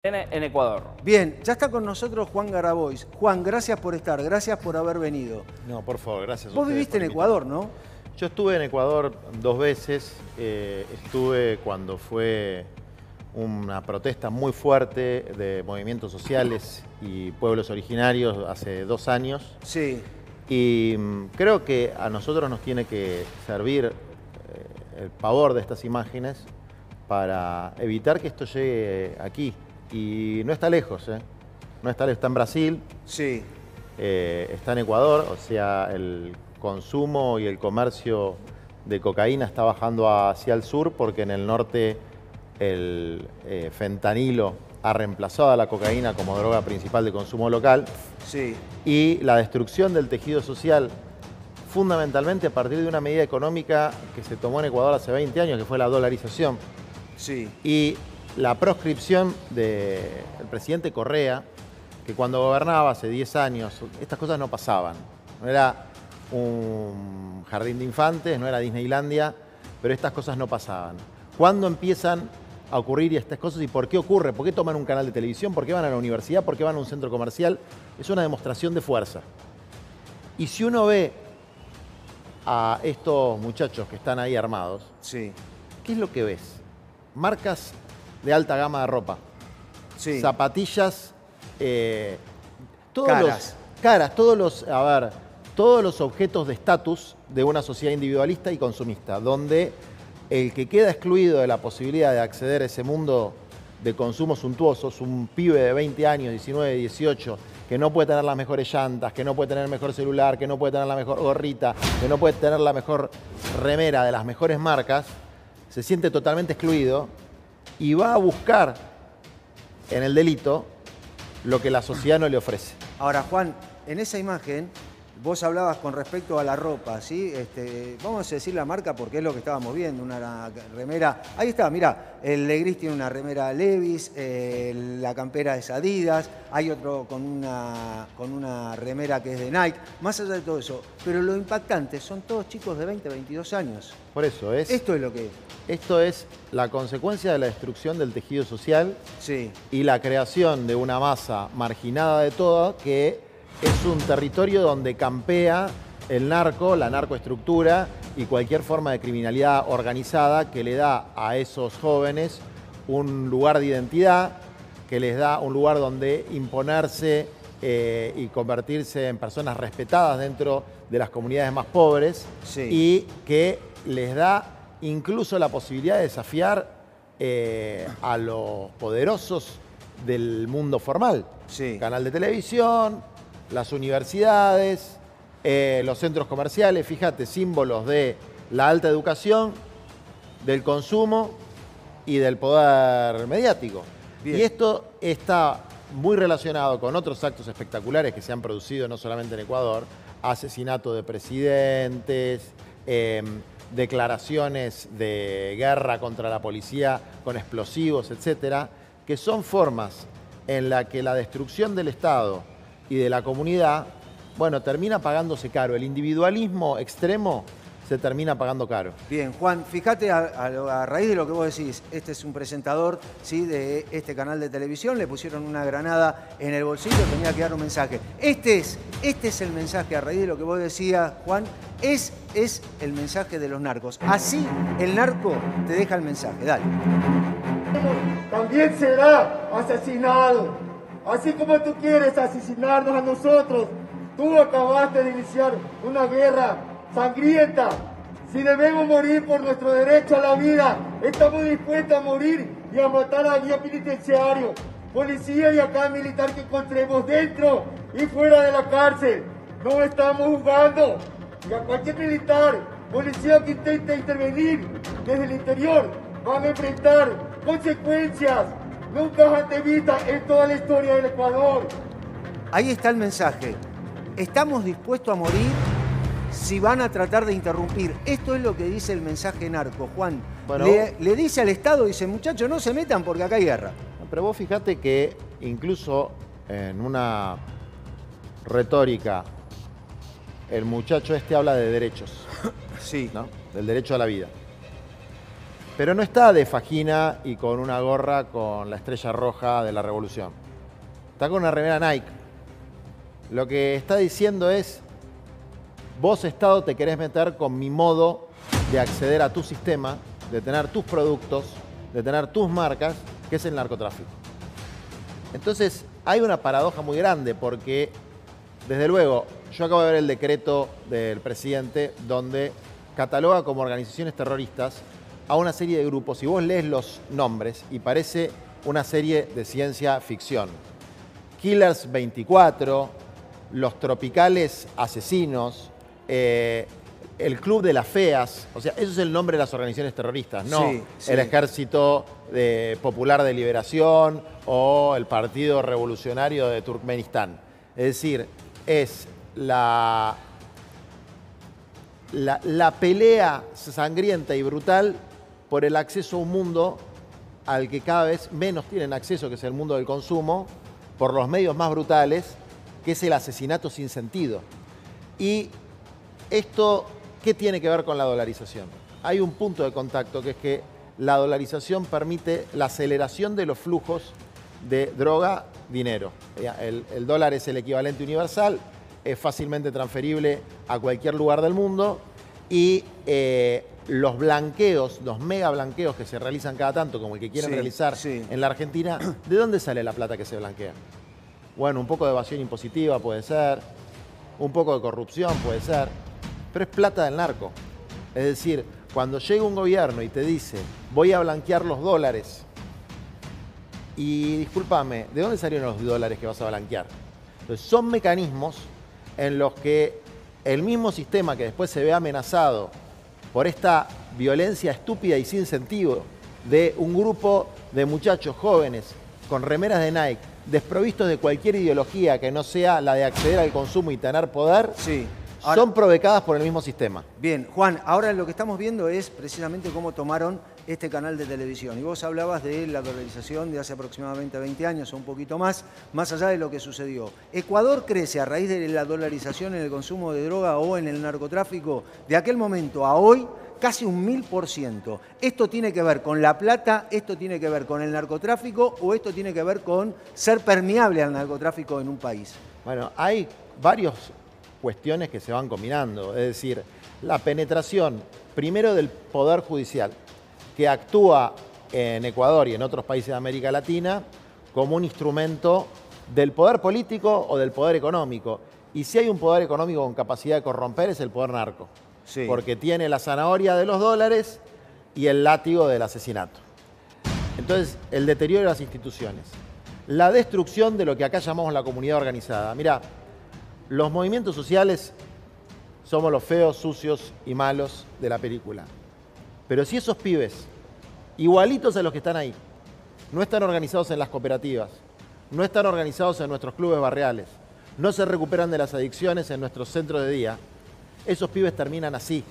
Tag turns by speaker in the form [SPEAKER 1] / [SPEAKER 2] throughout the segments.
[SPEAKER 1] en Ecuador.
[SPEAKER 2] Bien, ya está con nosotros Juan Grabois. Juan, gracias por estar, gracias por haber venido.
[SPEAKER 3] No, por favor, gracias.
[SPEAKER 2] Vos viviste en Ecuador, ¿no?
[SPEAKER 3] Yo estuve en Ecuador 2 veces. Estuve cuando fue una protesta muy fuerte de movimientos sociales y pueblos originarios hace 2 años.
[SPEAKER 2] Sí.
[SPEAKER 3] Y creo que a nosotros nos tiene que servir el pavor de estas imágenes para evitar que esto llegue aquí. Y no está lejos, ¿eh? No está lejos, está en Brasil,
[SPEAKER 2] Sí.
[SPEAKER 3] está en Ecuador, o sea, el consumo y el comercio de cocaína está bajando hacia el sur porque en el norte el fentanilo ha reemplazado a la cocaína como droga principal de consumo local.
[SPEAKER 2] Sí.
[SPEAKER 3] Y la destrucción del tejido social, fundamentalmente a partir de una medida económica que se tomó en Ecuador hace 20 años, que fue la dolarización.
[SPEAKER 2] Sí.
[SPEAKER 3] Y la proscripción del presidente Correa, que cuando gobernaba hace 10 años, estas cosas no pasaban. No era un jardín de infantes, no era Disneylandia, pero estas cosas no pasaban. ¿Cuándo empiezan a ocurrir estas cosas y por qué ocurre? ¿Por qué toman un canal de televisión? ¿Por qué van a la universidad? ¿Por qué van a un centro comercial? Es una demostración de fuerza. Y si uno ve a estos muchachos que están ahí armados,
[SPEAKER 2] Sí.
[SPEAKER 3] ¿qué es lo que ves? Marcas de alta gama de ropa,
[SPEAKER 2] Sí.
[SPEAKER 3] zapatillas,
[SPEAKER 2] Caras.
[SPEAKER 3] todos los objetos de estatus de una sociedad individualista y consumista, donde el que queda excluido de la posibilidad de acceder a ese mundo de consumo suntuoso es un pibe de 20 años, 19, 18, que no puede tener las mejores llantas, que no puede tener el mejor celular, que no puede tener la mejor gorrita, que no puede tener la mejor remera de las mejores marcas, se siente totalmente excluido y va a buscar en el delito lo que la sociedad no le ofrece.
[SPEAKER 2] Ahora, Juan, en esa imagen vos hablabas con respecto a la ropa, ¿sí? Vamos a decir la marca porque es lo que estábamos viendo, una remera. Ahí está, mirá, el Legris tiene una remera Levi's, la campera es Adidas, hay otro con una remera que es de Nike, más allá de todo eso. Pero lo impactante son todos chicos de 20, 22 años.
[SPEAKER 3] Por eso
[SPEAKER 2] Esto es lo que es.
[SPEAKER 3] Esto es la consecuencia de la destrucción del tejido social
[SPEAKER 2] Sí.
[SPEAKER 3] y la creación de una masa marginada de toda que es un territorio donde campea el narco, la narcoestructura y cualquier forma de criminalidad organizada que le da a esos jóvenes un lugar de identidad, que les da un lugar donde imponerse y convertirse en personas respetadas dentro de las comunidades más pobres.
[SPEAKER 2] Sí.
[SPEAKER 3] Y que les da incluso la posibilidad de desafiar a los poderosos del mundo formal.
[SPEAKER 2] Sí.
[SPEAKER 3] Canal de televisión, las universidades, los centros comerciales, fíjate, símbolos de la alta educación, del consumo y del poder mediático.
[SPEAKER 2] Bien.
[SPEAKER 3] Y esto está muy relacionado con otros actos espectaculares que se han producido no solamente en Ecuador, asesinato de presidentes, declaraciones de guerra contra la policía con explosivos, etcétera, que son formas en las que la destrucción del Estado y de la comunidad, bueno, termina pagándose caro. El individualismo extremo se termina pagando caro.
[SPEAKER 2] Bien, Juan, fíjate a raíz de lo que vos decís, este es un presentador, ¿sí?, de este canal de televisión, le pusieron una granada en el bolsillo, tenía que dar un mensaje. Este es el mensaje, a raíz de lo que vos decías, Juan, es el mensaje de los narcos. Así el narco te deja el mensaje, dale.
[SPEAKER 4] También será asesinado. Así como tú quieres asesinarnos a nosotros, tú acabaste de iniciar una guerra sangrienta. Si debemos morir por nuestro derecho a la vida, estamos dispuestos a morir y a matar a guía penitenciario, policía y a cada militar que encontremos dentro y fuera de la cárcel. No estamos jugando. Y a cualquier militar, policía que intente intervenir desde el interior van a enfrentar consecuencias nunca antes vistas en toda la historia del Ecuador.
[SPEAKER 2] Ahí está el mensaje. Estamos dispuestos a morir si van a tratar de interrumpir. Esto es lo que dice el mensaje narco, Juan.
[SPEAKER 3] Bueno,
[SPEAKER 2] le dice al Estado, dice, muchachos, no se metan porque acá hay guerra.
[SPEAKER 3] Pero vos fijate que incluso en una retórica, el muchacho este habla de derechos,
[SPEAKER 2] Sí.
[SPEAKER 3] ¿no? Del derecho a la vida. pero no está de fajina y con una gorra con la estrella roja de la revolución. Está con una remera Nike. Lo que está diciendo es, vos Estado te querés meter con mi modo de acceder a tu sistema, de tener tus productos, de tener tus marcas, que es el narcotráfico. Entonces, hay una paradoja muy grande porque, desde luego, yo acabo de ver el decreto del presidente donde cataloga como organizaciones terroristas a una serie de grupos y vos lees los nombres y parece una serie de ciencia ficción. Killers 24, los Tropicales Asesinos, el Club de las Feas, o sea, eso es el nombre de las organizaciones terroristas, no el Ejército Popular de Liberación o el Partido Revolucionario de Turkmenistán. Es decir, es la pelea sangrienta y brutal por el acceso a un mundo al que cada vez menos tienen acceso, que es el mundo del consumo, por los medios más brutales, que es el asesinato sin sentido. Y esto, ¿qué tiene que ver con la dolarización? Hay un punto de contacto, que es que la dolarización permite la aceleración de los flujos de droga, dinero. El dólar es el equivalente universal, es fácilmente transferible a cualquier lugar del mundo y los blanqueos, los mega blanqueos que se realizan cada tanto, como el que quieren realizar en la Argentina, ¿de dónde sale la plata que se blanquea? Bueno, un poco de evasión impositiva puede ser, un poco de corrupción puede ser, pero es plata del narco. Es decir, cuando llega un gobierno y te dice, voy a blanquear los dólares, y discúlpame, ¿de dónde salieron los dólares que vas a blanquear? Entonces, son mecanismos en los que el mismo sistema que después se ve amenazado por esta violencia estúpida y sin sentido de un grupo de muchachos jóvenes con remeras de Nike, desprovistos de cualquier ideología que no sea la de acceder al consumo y tener poder, son provocadas por el mismo sistema.
[SPEAKER 2] Bien, Juan, ahora lo que estamos viendo es precisamente cómo tomaron este canal de televisión. Y vos hablabas de la dolarización de hace aproximadamente 20 años o un poquito más allá de lo que sucedió. ¿Ecuador crece a raíz de la dolarización en el consumo de droga o en el narcotráfico de aquel momento a hoy? Casi un 1000%. ¿Esto tiene que ver con la plata? ¿Esto tiene que ver con el narcotráfico? ¿O esto tiene que ver con ser permeable al narcotráfico en un país?
[SPEAKER 3] Bueno, hay varias cuestiones que se van combinando. Es decir, la penetración, primero del Poder Judicial, que actúa en Ecuador y en otros países de América Latina como un instrumento del poder político o del poder económico. Y si hay un poder económico con capacidad de corromper es el poder narco. Porque tiene la zanahoria de los dólares y el látigo del asesinato. Entonces, el deterioro de las instituciones. La destrucción de lo que acá llamamos la comunidad organizada. Mirá, los movimientos sociales somos los feos, sucios y malos de la película. Pero si esos pibes, igualitos a los que están ahí, no están organizados en las cooperativas, no están organizados en nuestros clubes barriales, no se recuperan de las adicciones en nuestros centros de día, esos pibes terminan así.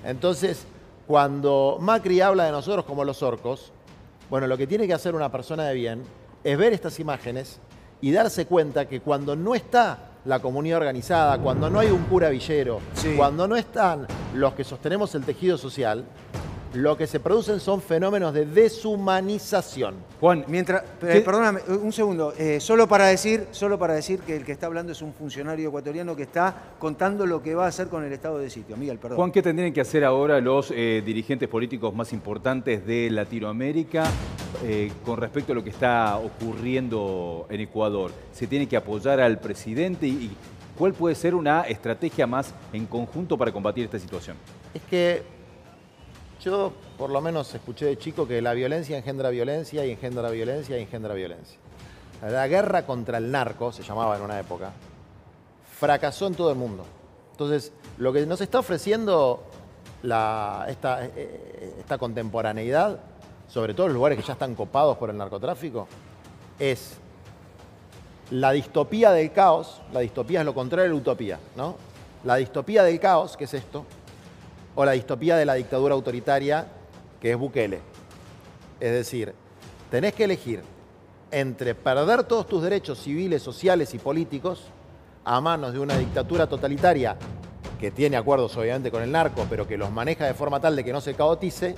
[SPEAKER 3] Entonces, cuando Macri habla de nosotros como los orcos, bueno, lo que tiene que hacer una persona de bien es ver estas imágenes y darse cuenta que cuando no está la comunidad organizada, cuando no hay un cura villero, cuando no están los que sostenemos el tejido social, lo que se producen son fenómenos de deshumanización.
[SPEAKER 2] Juan, perdóname, un segundo, solo para decir que el que está hablando es un funcionario ecuatoriano que está contando lo que va a hacer con el estado de sitio. Miguel, perdón.
[SPEAKER 1] Juan, ¿qué tendrían que hacer ahora los dirigentes políticos más importantes de Latinoamérica con respecto a lo que está ocurriendo en Ecuador? ¿Se tiene que apoyar al presidente y cuál puede ser una estrategia más en conjunto para combatir esta situación?
[SPEAKER 3] Es que yo, por lo menos, escuché de chico que la violencia engendra violencia y engendra violencia y engendra violencia. La guerra contra el narco, se llamaba en una época, fracasó en todo el mundo. Entonces, lo que nos está ofreciendo esta contemporaneidad, sobre todo en los lugares que ya están copados por el narcotráfico, es la distopía del caos. La distopía es lo contrario de la utopía, ¿no? La distopía del caos, que es esto, o la distopía de la dictadura autoritaria, que es Bukele. Es decir, tenés que elegir entre perder todos tus derechos civiles, sociales y políticos a manos de una dictadura totalitaria que tiene acuerdos obviamente con el narco, pero que los maneja de forma tal de que no se caotice,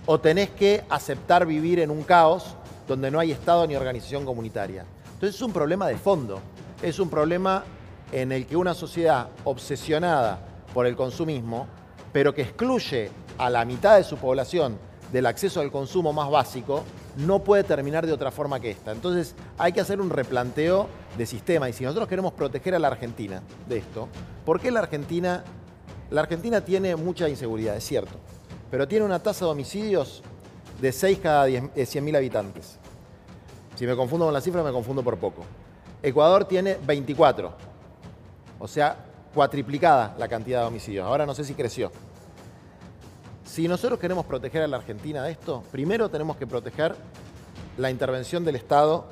[SPEAKER 3] o tenés que aceptar vivir en un caos donde no hay Estado ni organización comunitaria. Entonces es un problema de fondo, es un problema en el que una sociedad obsesionada por el consumismo, pero que excluye a la mitad de su población del acceso al consumo más básico, no puede terminar de otra forma que esta. Entonces hay que hacer un replanteo de sistema. Y si nosotros queremos proteger a la Argentina de esto, ¿por qué la Argentina? La Argentina tiene mucha inseguridad, es cierto, pero tiene una tasa de homicidios de 6 cada 100.000 habitantes. Si me confundo con la cifra, me confundo por poco. Ecuador tiene 24, o sea, cuatriplicada la cantidad de homicidios. Ahora no sé si creció. Si nosotros queremos proteger a la Argentina de esto, primero tenemos que proteger la intervención del Estado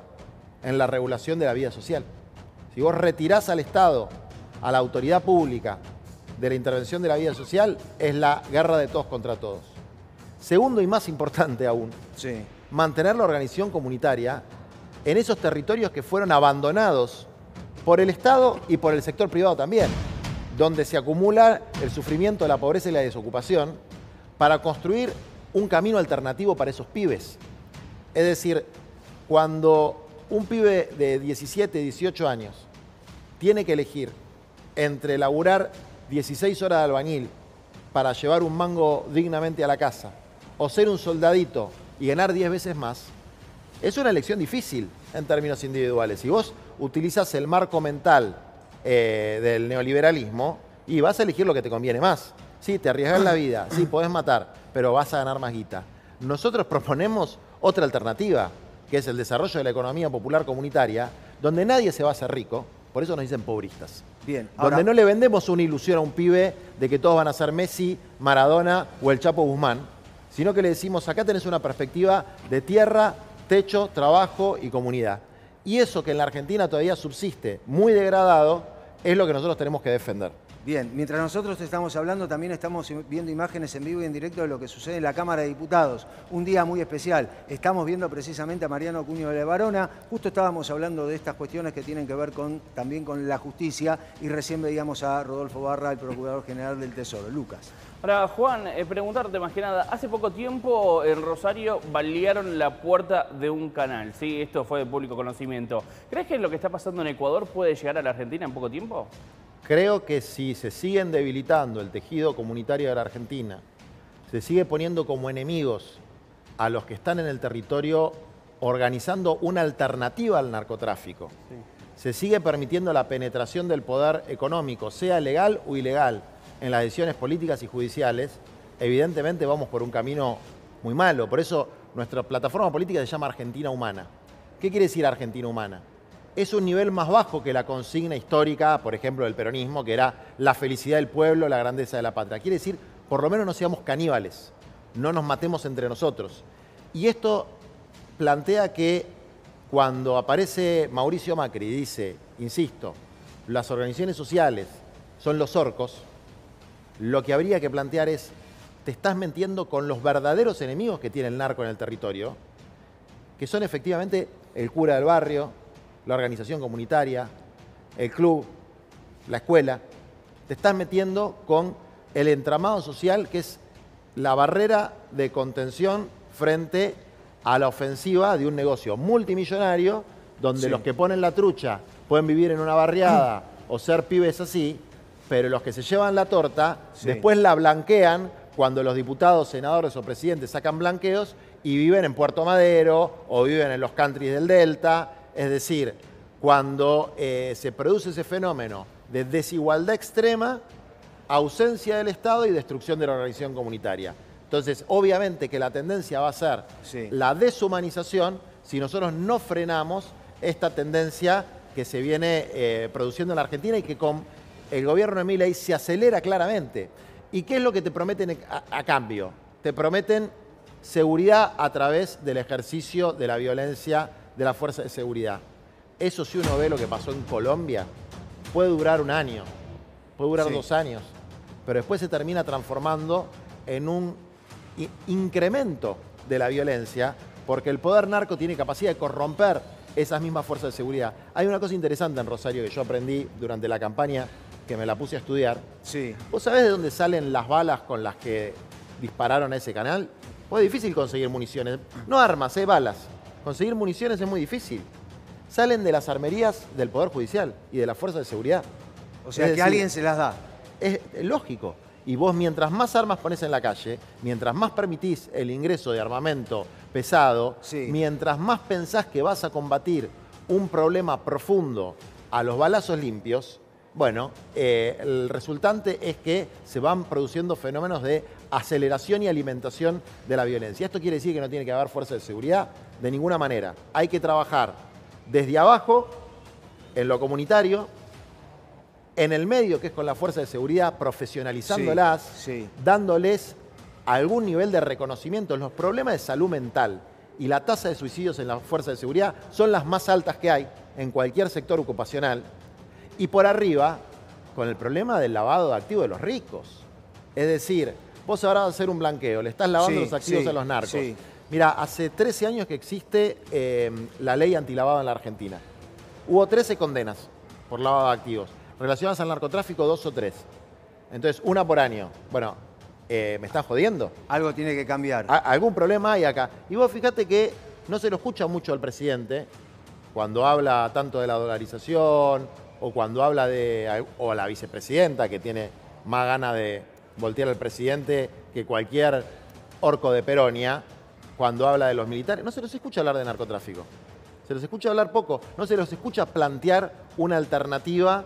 [SPEAKER 3] en la regulación de la vida social. Si vos retirás al Estado, a la autoridad pública, de la intervención de la vida social, es la guerra de todos contra todos. Segundo y más importante aún,
[SPEAKER 2] Sí.
[SPEAKER 3] mantener la organización comunitaria en esos territorios que fueron abandonados por el Estado y por el sector privado también, donde se acumula el sufrimiento, la pobreza y la desocupación, para construir un camino alternativo para esos pibes. Es decir, cuando un pibe de 17, 18 años tiene que elegir entre laburar 16 horas de albañil para llevar un mango dignamente a la casa o ser un soldadito y ganar 10 veces más, es una elección difícil en términos individuales. Si vos utilizás el marco mental del neoliberalismo, y vas a elegir lo que te conviene más. Sí, te arriesgas la vida, sí, podés matar, pero vas a ganar más guita. Nosotros proponemos otra alternativa, que es el desarrollo de la economía popular comunitaria, donde nadie se va a hacer rico, por eso nos dicen pobristas.
[SPEAKER 2] Bien, ahora,
[SPEAKER 3] Donde no le vendemos una ilusión a un pibe de que todos van a ser Messi, Maradona o el Chapo Guzmán, sino que le decimos, acá tenés una perspectiva de tierra, techo, trabajo y comunidad. Y eso que en la Argentina todavía subsiste muy degradado, es lo que nosotros tenemos que defender.
[SPEAKER 2] bien, mientras nosotros estamos hablando, también estamos viendo imágenes en vivo y en directo de lo que sucede en la Cámara de Diputados. Un día muy especial. Estamos viendo precisamente a Mariano Acuña de Barona. Justo estábamos hablando de estas cuestiones que tienen que ver también con la justicia, y recién veíamos a Rodolfo Barra, el Procurador General del Tesoro. Lucas.
[SPEAKER 5] Ahora, Juan, preguntarte más que nada, hace poco tiempo en Rosario balearon la puerta de un canal, ¿sí? Esto fue de público conocimiento. ¿Crees que lo que está pasando en Ecuador puede llegar a la Argentina en poco tiempo?
[SPEAKER 3] Creo que si se siguen debilitando el tejido comunitario de la Argentina, se sigue poniendo como enemigos a los que están en el territorio organizando una alternativa al narcotráfico, se sigue permitiendo la penetración del poder económico, sea legal o ilegal, en las decisiones políticas y judiciales, evidentemente vamos por un camino muy malo. Por eso nuestra plataforma política se llama Argentina Humana. ¿Qué quiere decir Argentina Humana? Es un nivel más bajo que la consigna histórica, por ejemplo, del peronismo, que era la felicidad del pueblo, la grandeza de la patria. Quiere decir, por lo menos no seamos caníbales, no nos matemos entre nosotros. Y esto plantea que cuando aparece Mauricio Macri y dice, insisto, las organizaciones sociales son los orcos, lo que habría que plantear es, te estás metiendo con los verdaderos enemigos que tiene el narco en el territorio, que son efectivamente el cura del barrio, la organización comunitaria, el club, la escuela. Te estás metiendo con el entramado social, que es la barrera de contención frente a la ofensiva de un negocio multimillonario, donde los que ponen la trucha pueden vivir en una barriada o ser pibes así, pero los que se llevan la torta después la blanquean cuando los diputados, senadores o presidentes sacan blanqueos y viven en Puerto Madero o viven en los countries del Delta. Es decir, cuando se produce ese fenómeno de desigualdad extrema, ausencia del Estado y destrucción de la organización comunitaria. Entonces, obviamente que la tendencia va a ser la deshumanización si nosotros no frenamos esta tendencia que se viene produciendo en la Argentina y que con el gobierno de Milei se acelera claramente. ¿Y qué es lo que te prometen a cambio? Te prometen seguridad a través del ejercicio de la violencia de la fuerza de seguridad. Eso, si uno ve lo que pasó en Colombia, puede durar un año, puede durar 2 años, pero después se termina transformando en un incremento de la violencia, porque el poder narco tiene capacidad de corromper esas mismas fuerzas de seguridad. Hay una cosa interesante en Rosario que yo aprendí durante la campaña, que me la puse a estudiar. ¿Vos sabés de dónde salen las balas con las que dispararon a ese canal? Pues es difícil conseguir municiones. No armas, balas. Conseguir municiones es muy difícil. Salen de las armerías del Poder Judicial y de las fuerzas de seguridad.
[SPEAKER 2] O sea, que alguien se las da.
[SPEAKER 3] Es lógico. Y vos, mientras más armas pones en la calle, mientras más permitís el ingreso de armamento pesado, mientras más pensás que vas a combatir un problema profundo a los balazos limpios, bueno, el resultante es que se van produciendo fenómenos de aceleración y alimentación de la violencia. ¿Esto quiere decir que no tiene que haber fuerza de seguridad? De ninguna manera. Hay que trabajar desde abajo, en lo comunitario, en el medio, que es con la fuerza de seguridad, profesionalizándolas, dándoles algún nivel de reconocimiento. Los problemas de salud mental y la tasa de suicidios en la fuerza de seguridad son las más altas que hay en cualquier sector ocupacional. Y por arriba, con el problema del lavado de activos de los ricos. Es decir, vos ahora vas a hacer un blanqueo, le estás lavando los activos a los narcos. Mira, hace 13 años que existe la ley antilavado en la Argentina. Hubo 13 condenas por lavado de activos. Relacionadas al narcotráfico, 2 o 3. Entonces, una por año. Bueno, ¿me estás jodiendo?
[SPEAKER 2] Algo tiene que cambiar.
[SPEAKER 3] Algún problema hay acá. Y vos fíjate que no se lo escucha mucho al presidente cuando habla tanto de la dolarización o cuando habla o a la vicepresidenta, que tiene más ganas de voltear al presidente que cualquier orco de Peronia, cuando habla de los militares. No se los escucha hablar de narcotráfico. Se los escucha hablar poco. No se los escucha plantear una alternativa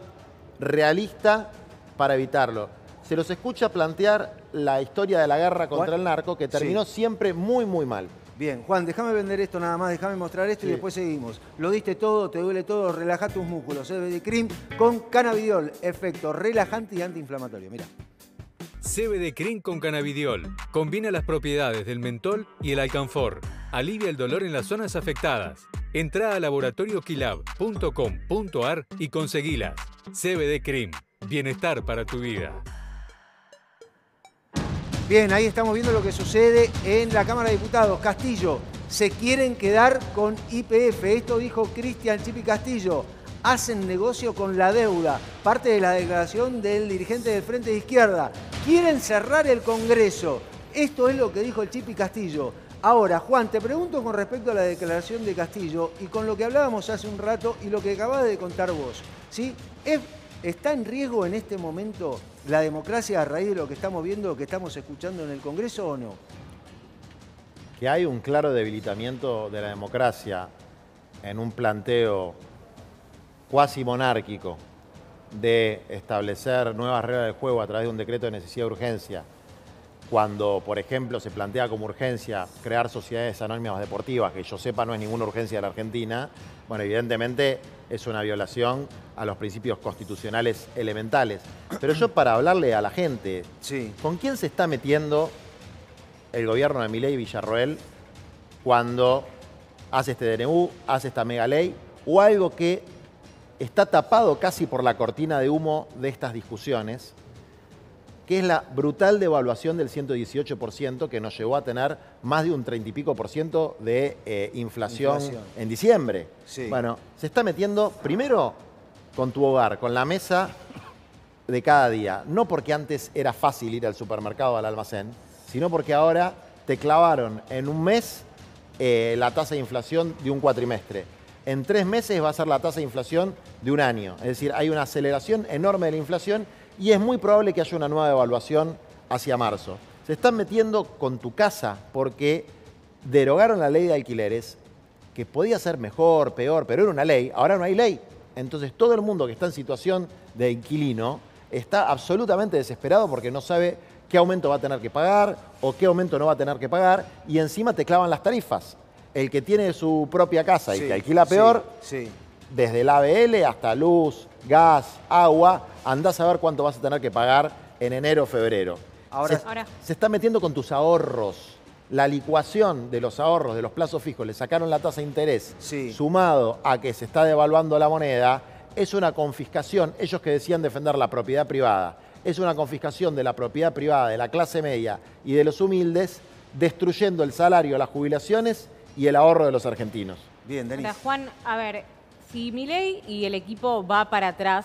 [SPEAKER 3] realista para evitarlo. Se los escucha plantear la historia de la guerra contra el narco, que terminó siempre muy, muy mal.
[SPEAKER 2] Bien, Juan, déjame vender esto nada más, déjame mostrar esto y después seguimos. Lo diste todo, te duele todo, relajá tus músculos. CBD Cream con cannabidiol, efecto relajante y antiinflamatorio. Mira.
[SPEAKER 6] CBD Cream con cannabidiol. Combina las propiedades del mentol y el alcanfor. Alivia el dolor en las zonas afectadas. Entrá a laboratorioquilab.com.ar y conseguilas. CBD Cream. Bienestar para tu vida.
[SPEAKER 2] Bien, ahí estamos viendo lo que sucede en la Cámara de Diputados. Castillo, se quieren quedar con YPF. Esto dijo Cristian Chipi Castillo. Hacen negocio con la deuda. Parte de la declaración del dirigente del Frente de Izquierda. Quieren cerrar el Congreso. Esto es lo que dijo el Chipi Castillo. Ahora, Juan, te pregunto con respecto a la declaración de Castillo y con lo que hablábamos hace un rato y lo que acabas de contar vos. ¿Sí? ¿Está en riesgo en este momento la democracia a raíz de lo que estamos viendo, lo que estamos escuchando en el Congreso o no?
[SPEAKER 3] Que hay un claro debilitamiento de la democracia en un planteo cuasi monárquico de establecer nuevas reglas del juego a través de un decreto de necesidad de urgencia, cuando, por ejemplo, se plantea como urgencia crear sociedades anónimas deportivas, que yo sepa no es ninguna urgencia de la Argentina, bueno, evidentemente es una violación a los principios constitucionales elementales. Pero yo, para hablarle a la gente, ¿con quién se está metiendo el gobierno de Milei y Villarroel cuando hace este DNU, hace esta mega ley, o algo que está tapado casi por la cortina de humo de estas discusiones, que es la brutal devaluación del 118% que nos llevó a tener más de un 30 y pico por ciento de inflación en diciembre? Bueno, se está metiendo primero con tu hogar, con la mesa de cada día. No porque antes era fácil ir al supermercado o al almacén, sino porque ahora te clavaron en un mes la tasa de inflación de un cuatrimestre. En 3 meses va a ser la tasa de inflación de un año. Es decir, hay una aceleración enorme de la inflación y es muy probable que haya una nueva devaluación hacia marzo. Se están metiendo con tu casa porque derogaron la ley de alquileres, que podía ser mejor, peor, pero era una ley. Ahora no hay ley. Entonces todo el mundo que está en situación de inquilino está absolutamente desesperado porque no sabe qué aumento va a tener que pagar o qué aumento no va a tener que pagar, y encima te clavan las tarifas. El que tiene su propia casa y que alquila peor, desde el ABL hasta luz, gas, agua, andás a ver cuánto vas a tener que pagar en enero o febrero. Ahora se está metiendo con tus ahorros. La licuación de los ahorros, de los plazos fijos, le sacaron la tasa de interés, sumado a que se está devaluando la moneda, es una confiscación. Ellos que decían defender la propiedad privada, es una confiscación de la propiedad privada de la clase media y de los humildes, destruyendo el salario, las jubilaciones y el ahorro de los argentinos.
[SPEAKER 2] Bien, Denis.
[SPEAKER 7] Ahora, Juan, a ver, si Milei y el equipo va para atrás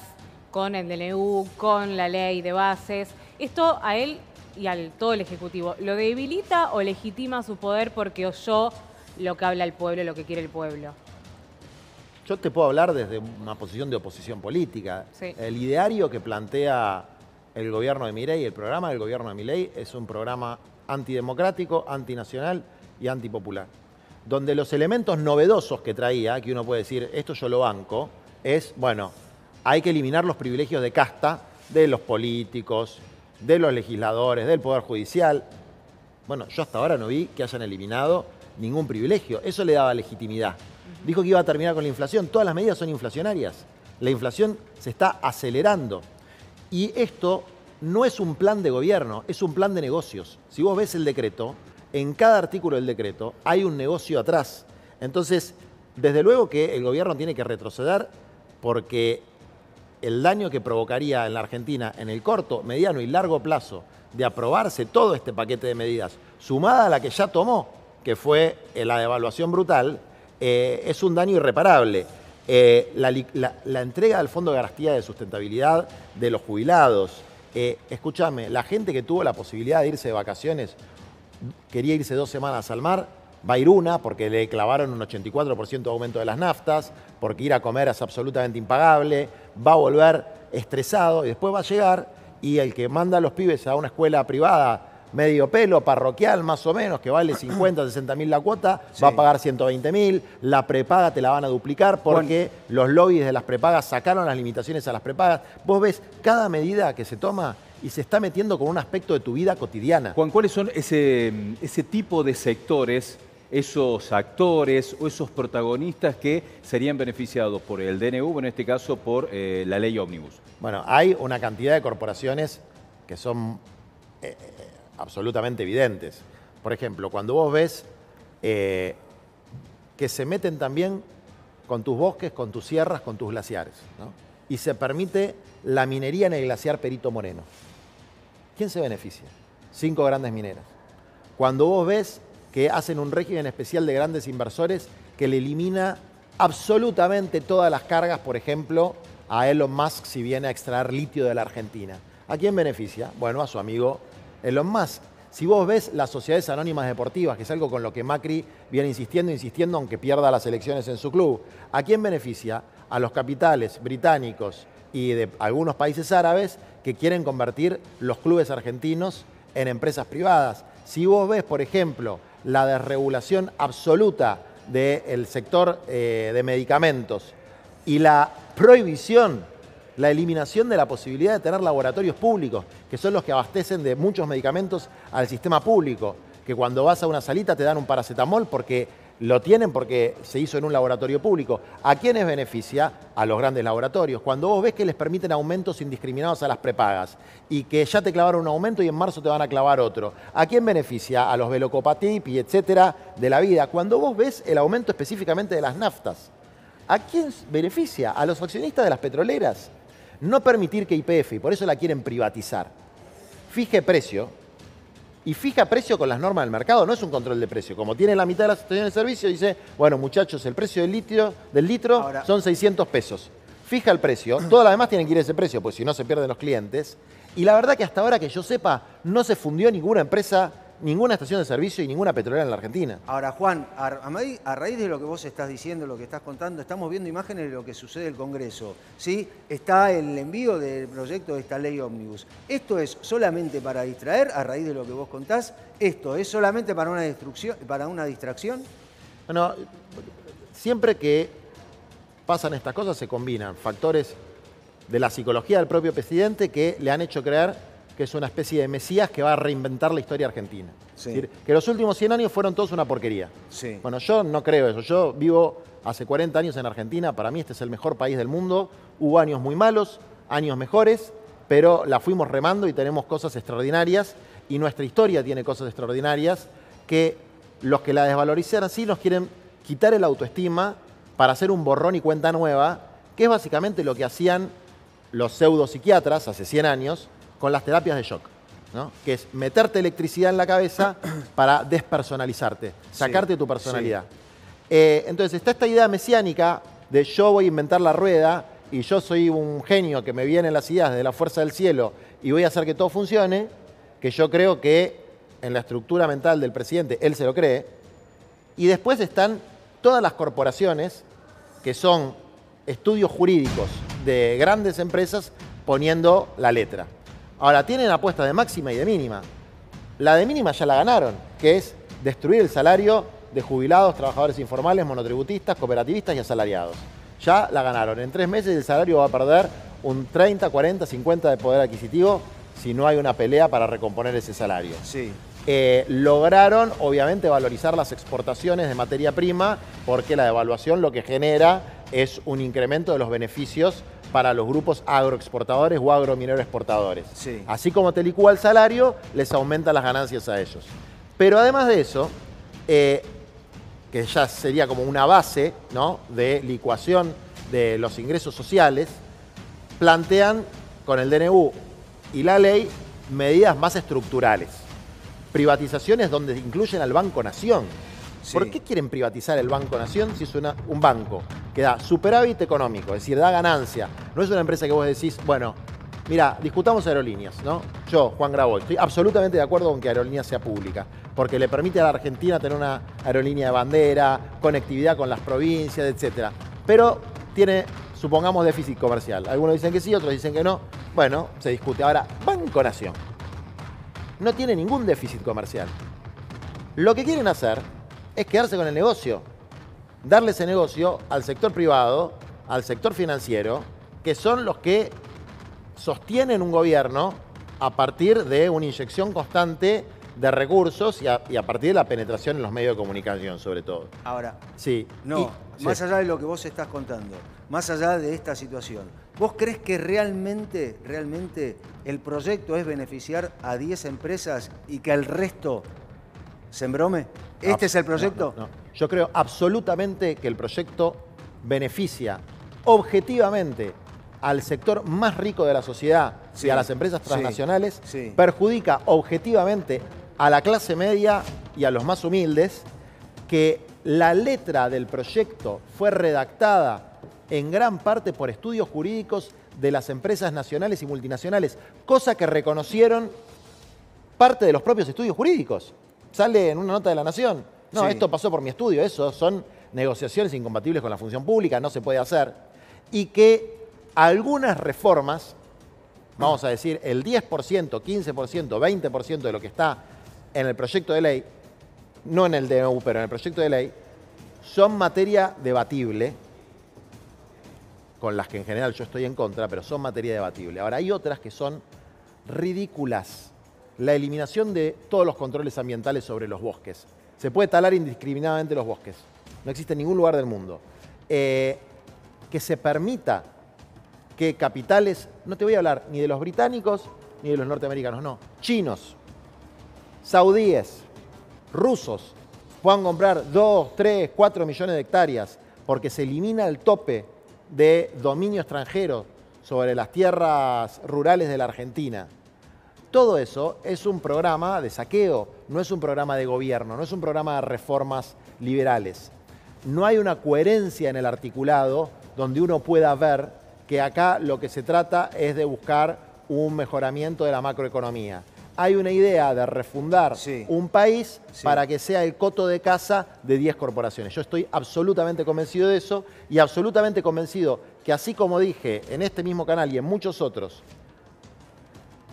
[SPEAKER 7] con el DNU, con la ley de bases, esto a él y al todo el Ejecutivo, ¿lo debilita o legitima su poder porque oyó lo que habla el pueblo, lo que quiere el pueblo?
[SPEAKER 3] Yo te puedo hablar desde una posición de oposición política.
[SPEAKER 7] Sí.
[SPEAKER 3] El ideario que plantea el gobierno de Milei, el programa del gobierno de Milei, es un programa antidemocrático, antinacional y antipopular. Donde los elementos novedosos que traía, que uno puede decir, esto yo lo banco, es, bueno, hay que eliminar los privilegios de casta de los políticos, de los legisladores, del Poder Judicial. Bueno, yo hasta ahora no vi que hayan eliminado ningún privilegio. Eso le daba legitimidad. Dijo que iba a terminar con la inflación. Todas las medidas son inflacionarias. La inflación se está acelerando. Y esto no es un plan de gobierno, es un plan de negocios. Si vos ves el decreto, en cada artículo del decreto hay un negocio atrás. Entonces, desde luego que el gobierno tiene que retroceder porque el daño que provocaría en la Argentina en el corto, mediano y largo plazo de aprobarse todo este paquete de medidas, sumada a la que ya tomó, que fue la devaluación brutal, es un daño irreparable. La entrega del Fondo de Garantía de Sustentabilidad de los jubilados. Escúchame, la gente que tuvo la posibilidad de irse de vacaciones, quería irse 2 semanas al mar, va a ir una porque le clavaron un 84% de aumento de las naftas, porque ir a comer es absolutamente impagable, va a volver estresado y después va a llegar y el que manda a los pibes a una escuela privada medio pelo, parroquial más o menos, que vale 50, 60 mil la cuota, sí, va a pagar 120 mil, la prepaga te la van a duplicar porque los lobbies de las prepagas sacaron las limitaciones a las prepagas. Vos ves cada medida que se toma y se está metiendo con un aspecto de tu vida cotidiana.
[SPEAKER 1] Juan, ¿cuáles son ese tipo de sectores, esos actores o esos protagonistas que serían beneficiados por el DNU, en este caso por la ley ómnibus?
[SPEAKER 3] Bueno, hay una cantidad de corporaciones que son absolutamente evidentes. Por ejemplo, cuando vos ves que se meten también con tus bosques, con tus sierras, con tus glaciares, ¿no? Y se permite la minería en el glaciar Perito Moreno. ¿Quién se beneficia? 5 grandes mineras. Cuando vos ves que hacen un régimen especial de grandes inversores que le elimina absolutamente todas las cargas, por ejemplo, a Elon Musk si viene a extraer litio de la Argentina. ¿A quién beneficia? Bueno, a su amigo Elon Musk. Si vos ves las sociedades anónimas deportivas, que es algo con lo que Macri viene insistiendo, aunque pierda las elecciones en su club, ¿a quién beneficia? A los capitales británicos y de algunos países árabes que quieren convertir los clubes argentinos en empresas privadas. Si vos ves, por ejemplo, la desregulación absoluta del sector de medicamentos y la prohibición, la eliminación de la posibilidad de tener laboratorios públicos, que son los que abastecen de muchos medicamentos al sistema público, que cuando vas a una salita te dan un paracetamol porque lo tienen porque se hizo en un laboratorio público. ¿A quiénes beneficia? A los grandes laboratorios. Cuando vos ves que les permiten aumentos indiscriminados a las prepagas y que ya te clavaron un aumento y en marzo te van a clavar otro, ¿a quién beneficia? A los Velocopatip y etcétera de la vida. Cuando vos ves el aumento específicamente de las naftas, ¿a quién beneficia? A los accionistas de las petroleras. No permitir que YPF, y por eso la quieren privatizar, fije precio, y fija precio con las normas del mercado, no es un control de precio. Como tiene la mitad de la estación de servicio, dice, bueno, muchachos, el precio del litro ahora son 600 pesos. Fija el precio, todas las demás tienen que ir a ese precio, pues si no se pierden los clientes. Y la verdad que hasta ahora que yo sepa, no se fundió ninguna empresa, ninguna estación de servicio y ninguna petrolera en la Argentina.
[SPEAKER 2] Ahora, Juan, a raíz de lo que vos estás diciendo, lo que estás contando, estamos viendo imágenes de lo que sucede en el Congreso, ¿sí? Está el envío del proyecto de esta ley ómnibus. ¿Esto es solamente para distraer, a raíz de lo que vos contás? ¿Esto es solamente para una distracción?
[SPEAKER 3] Bueno, siempre que pasan estas cosas se combinan factores de la psicología del propio presidente que le han hecho creer que es una especie de mesías que va a reinventar la historia argentina. Sí. Es decir, que los últimos 100 años fueron todos una porquería. Sí. Bueno, yo no creo eso. Yo vivo hace 40 años en Argentina. Para mí este es el mejor país del mundo. Hubo años muy malos, años mejores, pero la fuimos remando y tenemos cosas extraordinarias. Y nuestra historia tiene cosas extraordinarias que los que la desvalorizan así nos quieren quitar el autoestima para hacer un borrón y cuenta nueva, que es básicamente lo que hacían los pseudopsiquiatras hace 100 años, con las terapias de shock, ¿no? Que es meterte electricidad en la cabeza para despersonalizarte, sacarte tu personalidad. Entonces está esta idea mesiánica de yo voy a inventar la rueda y yo soy un genio que me vienen las ideas de la fuerza del cielo y voy a hacer que todo funcione, que yo creo que en la estructura mental del presidente él se lo cree. Y después están todas las corporaciones que son estudios jurídicos de grandes empresas poniendo la letra. Ahora, tienen apuestas de máxima y de mínima. La de mínima ya la ganaron, que es destruir el salario de jubilados, trabajadores informales, monotributistas, cooperativistas y asalariados. Ya la ganaron. En 3 meses el salario va a perder un 30, 40, 50 de poder adquisitivo si no hay una pelea para recomponer ese salario.
[SPEAKER 2] Sí.
[SPEAKER 3] Lograron, obviamente, valorizar las exportaciones de materia prima porque la devaluación lo que genera es un incremento de los beneficios para los grupos agroexportadores o agrominero exportadores.
[SPEAKER 2] Sí.
[SPEAKER 3] Así como te licúa el salario, les aumenta las ganancias a ellos. Pero además de eso, que ya sería como una base, ¿no?, de licuación de los ingresos sociales, plantean con el DNU y la ley medidas más estructurales. Privatizaciones donde incluyen al Banco Nación.
[SPEAKER 2] Sí.
[SPEAKER 3] ¿Por qué quieren privatizar el Banco Nación si es un banco que da superávit económico, es decir, da ganancia? No es una empresa que vos decís, bueno, mira, discutamos aerolíneas, ¿no? Yo, Juan Graboy, estoy absolutamente de acuerdo con que Aerolíneas sea pública, porque le permite a la Argentina tener una aerolínea de bandera, conectividad con las provincias, etc. Pero tiene, supongamos, déficit comercial. Algunos dicen que sí, otros dicen que no. Bueno, se discute. Ahora, Banco Nación no tiene ningún déficit comercial. Lo que quieren hacer es quedarse con el negocio, darle ese negocio al sector privado, al sector financiero, que son los que sostienen un gobierno a partir de una inyección constante de recursos y a partir de la penetración en los medios de comunicación, sobre todo.
[SPEAKER 2] Ahora,
[SPEAKER 3] Sí.
[SPEAKER 2] no, más allá de lo que vos estás contando, más allá de esta situación, ¿vos crees que realmente el proyecto es beneficiar a 10 empresas y que el resto se embrome? ¿Este es el proyecto?
[SPEAKER 3] No. Yo creo absolutamente que el proyecto beneficia objetivamente al sector más rico de la sociedad
[SPEAKER 2] Sí,
[SPEAKER 3] y a las empresas
[SPEAKER 2] sí,
[SPEAKER 3] transnacionales,
[SPEAKER 2] sí.
[SPEAKER 3] perjudica objetivamente a la clase media y a los más humildes, que la letra del proyecto fue redactada en gran parte por estudios jurídicos de las empresas nacionales y multinacionales, cosa que reconocieron parte de los propios estudios jurídicos. Sale en una nota de La Nación. No,
[SPEAKER 2] Sí.
[SPEAKER 3] esto pasó por mi estudio, eso son negociaciones incompatibles con la función pública, no se puede hacer. Y que algunas reformas, vamos a decir el 10%, 15%, 20% de lo que está en el proyecto de ley, no en el DNU, pero en el proyecto de ley, son materia debatible, con las que en general yo estoy en contra, pero son materia debatible. Ahora, hay otras que son ridículas. La eliminación de todos los controles ambientales sobre los bosques. Se puede talar indiscriminadamente los bosques. No existe en ningún lugar del mundo. Que se permita que capitales, no te voy a hablar ni de los británicos ni de los norteamericanos, no, chinos, saudíes, rusos, puedan comprar 2, 3, 4 millones de hectáreas porque se elimina el tope de dominio extranjero sobre las tierras rurales de la Argentina. Todo eso es un programa de saqueo, no es un programa de gobierno, no es un programa de reformas liberales. No hay una coherencia en el articulado donde uno pueda ver que acá lo que se trata es de buscar un mejoramiento de la macroeconomía. Hay una idea de refundar un país para que sea el coto de caza de 10 corporaciones. Yo estoy absolutamente convencido de eso y absolutamente convencido que, así como dije en este mismo canal y en muchos otros,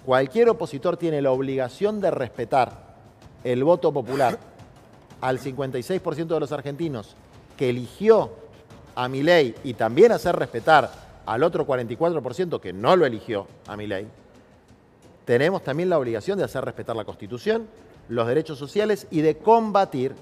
[SPEAKER 3] cualquier opositor tiene la obligación de respetar el voto popular al 56% de los argentinos que eligió a Milei y también hacer respetar al otro 44% que no lo eligió a Milei. Tenemos también la obligación de hacer respetar la Constitución, los derechos sociales y de combatir,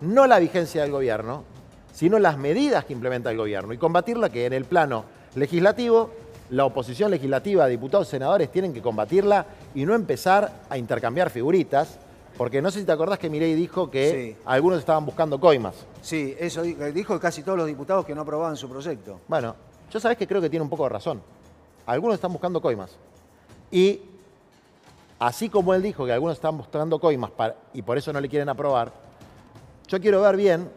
[SPEAKER 3] no la vigencia del gobierno, sino las medidas que implementa el gobierno y combatirla, que en el plano legislativo, la oposición legislativa, diputados y senadores tienen que combatirla y no empezar a intercambiar figuritas, porque no sé si te acordás que Milei dijo que algunos estaban buscando coimas.
[SPEAKER 2] Sí, eso dijo casi todos los diputados que no aprobaban su proyecto.
[SPEAKER 3] Bueno, yo sabés que creo que tiene un poco de razón. Algunos están buscando coimas. Y así como él dijo que algunos están buscando coimas y por eso no le quieren aprobar, yo quiero ver bien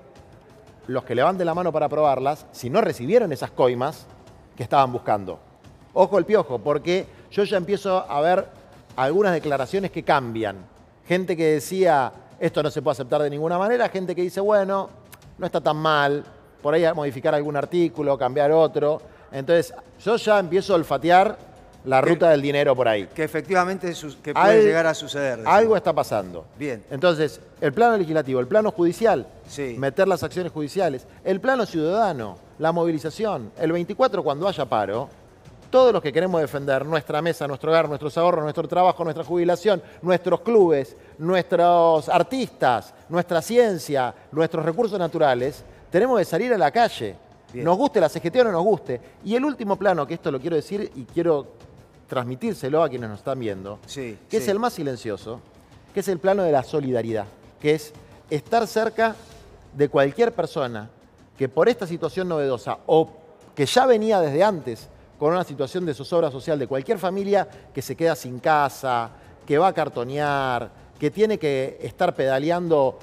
[SPEAKER 3] los que levanten la mano para aprobarlas si no recibieron esas coimas que estaban buscando. Ojo el piojo, porque yo ya empiezo a ver algunas declaraciones que cambian. Gente que decía, esto no se puede aceptar de ninguna manera, gente que dice, bueno, no está tan mal, por ahí a modificar algún artículo, cambiar otro. Entonces, yo ya empiezo a olfatear la ruta del dinero por ahí.
[SPEAKER 2] Que efectivamente que puede llegar a suceder.
[SPEAKER 3] Algo está pasando.
[SPEAKER 2] Bien.
[SPEAKER 3] Entonces, el plano legislativo, el plano judicial,
[SPEAKER 2] Sí.
[SPEAKER 3] meter las acciones judiciales, el plano ciudadano, la movilización. El 24, cuando haya paro, todos los que queremos defender nuestra mesa, nuestro hogar, nuestros ahorros, nuestro trabajo, nuestra jubilación, nuestros clubes, nuestros artistas, nuestra ciencia, nuestros recursos naturales, tenemos que salir a la calle.
[SPEAKER 2] Bien.
[SPEAKER 3] Nos guste la CGT o no nos guste. Y el último plano, que esto lo quiero decir y quiero transmitírselo a quienes nos están viendo,
[SPEAKER 2] Sí,
[SPEAKER 3] que es el más silencioso, que es el plano de la solidaridad, que es estar cerca de cualquier persona que por esta situación novedosa o que ya venía desde antes con una situación de zozobra social, de cualquier familia que se queda sin casa, que va a cartonear, que tiene que estar pedaleando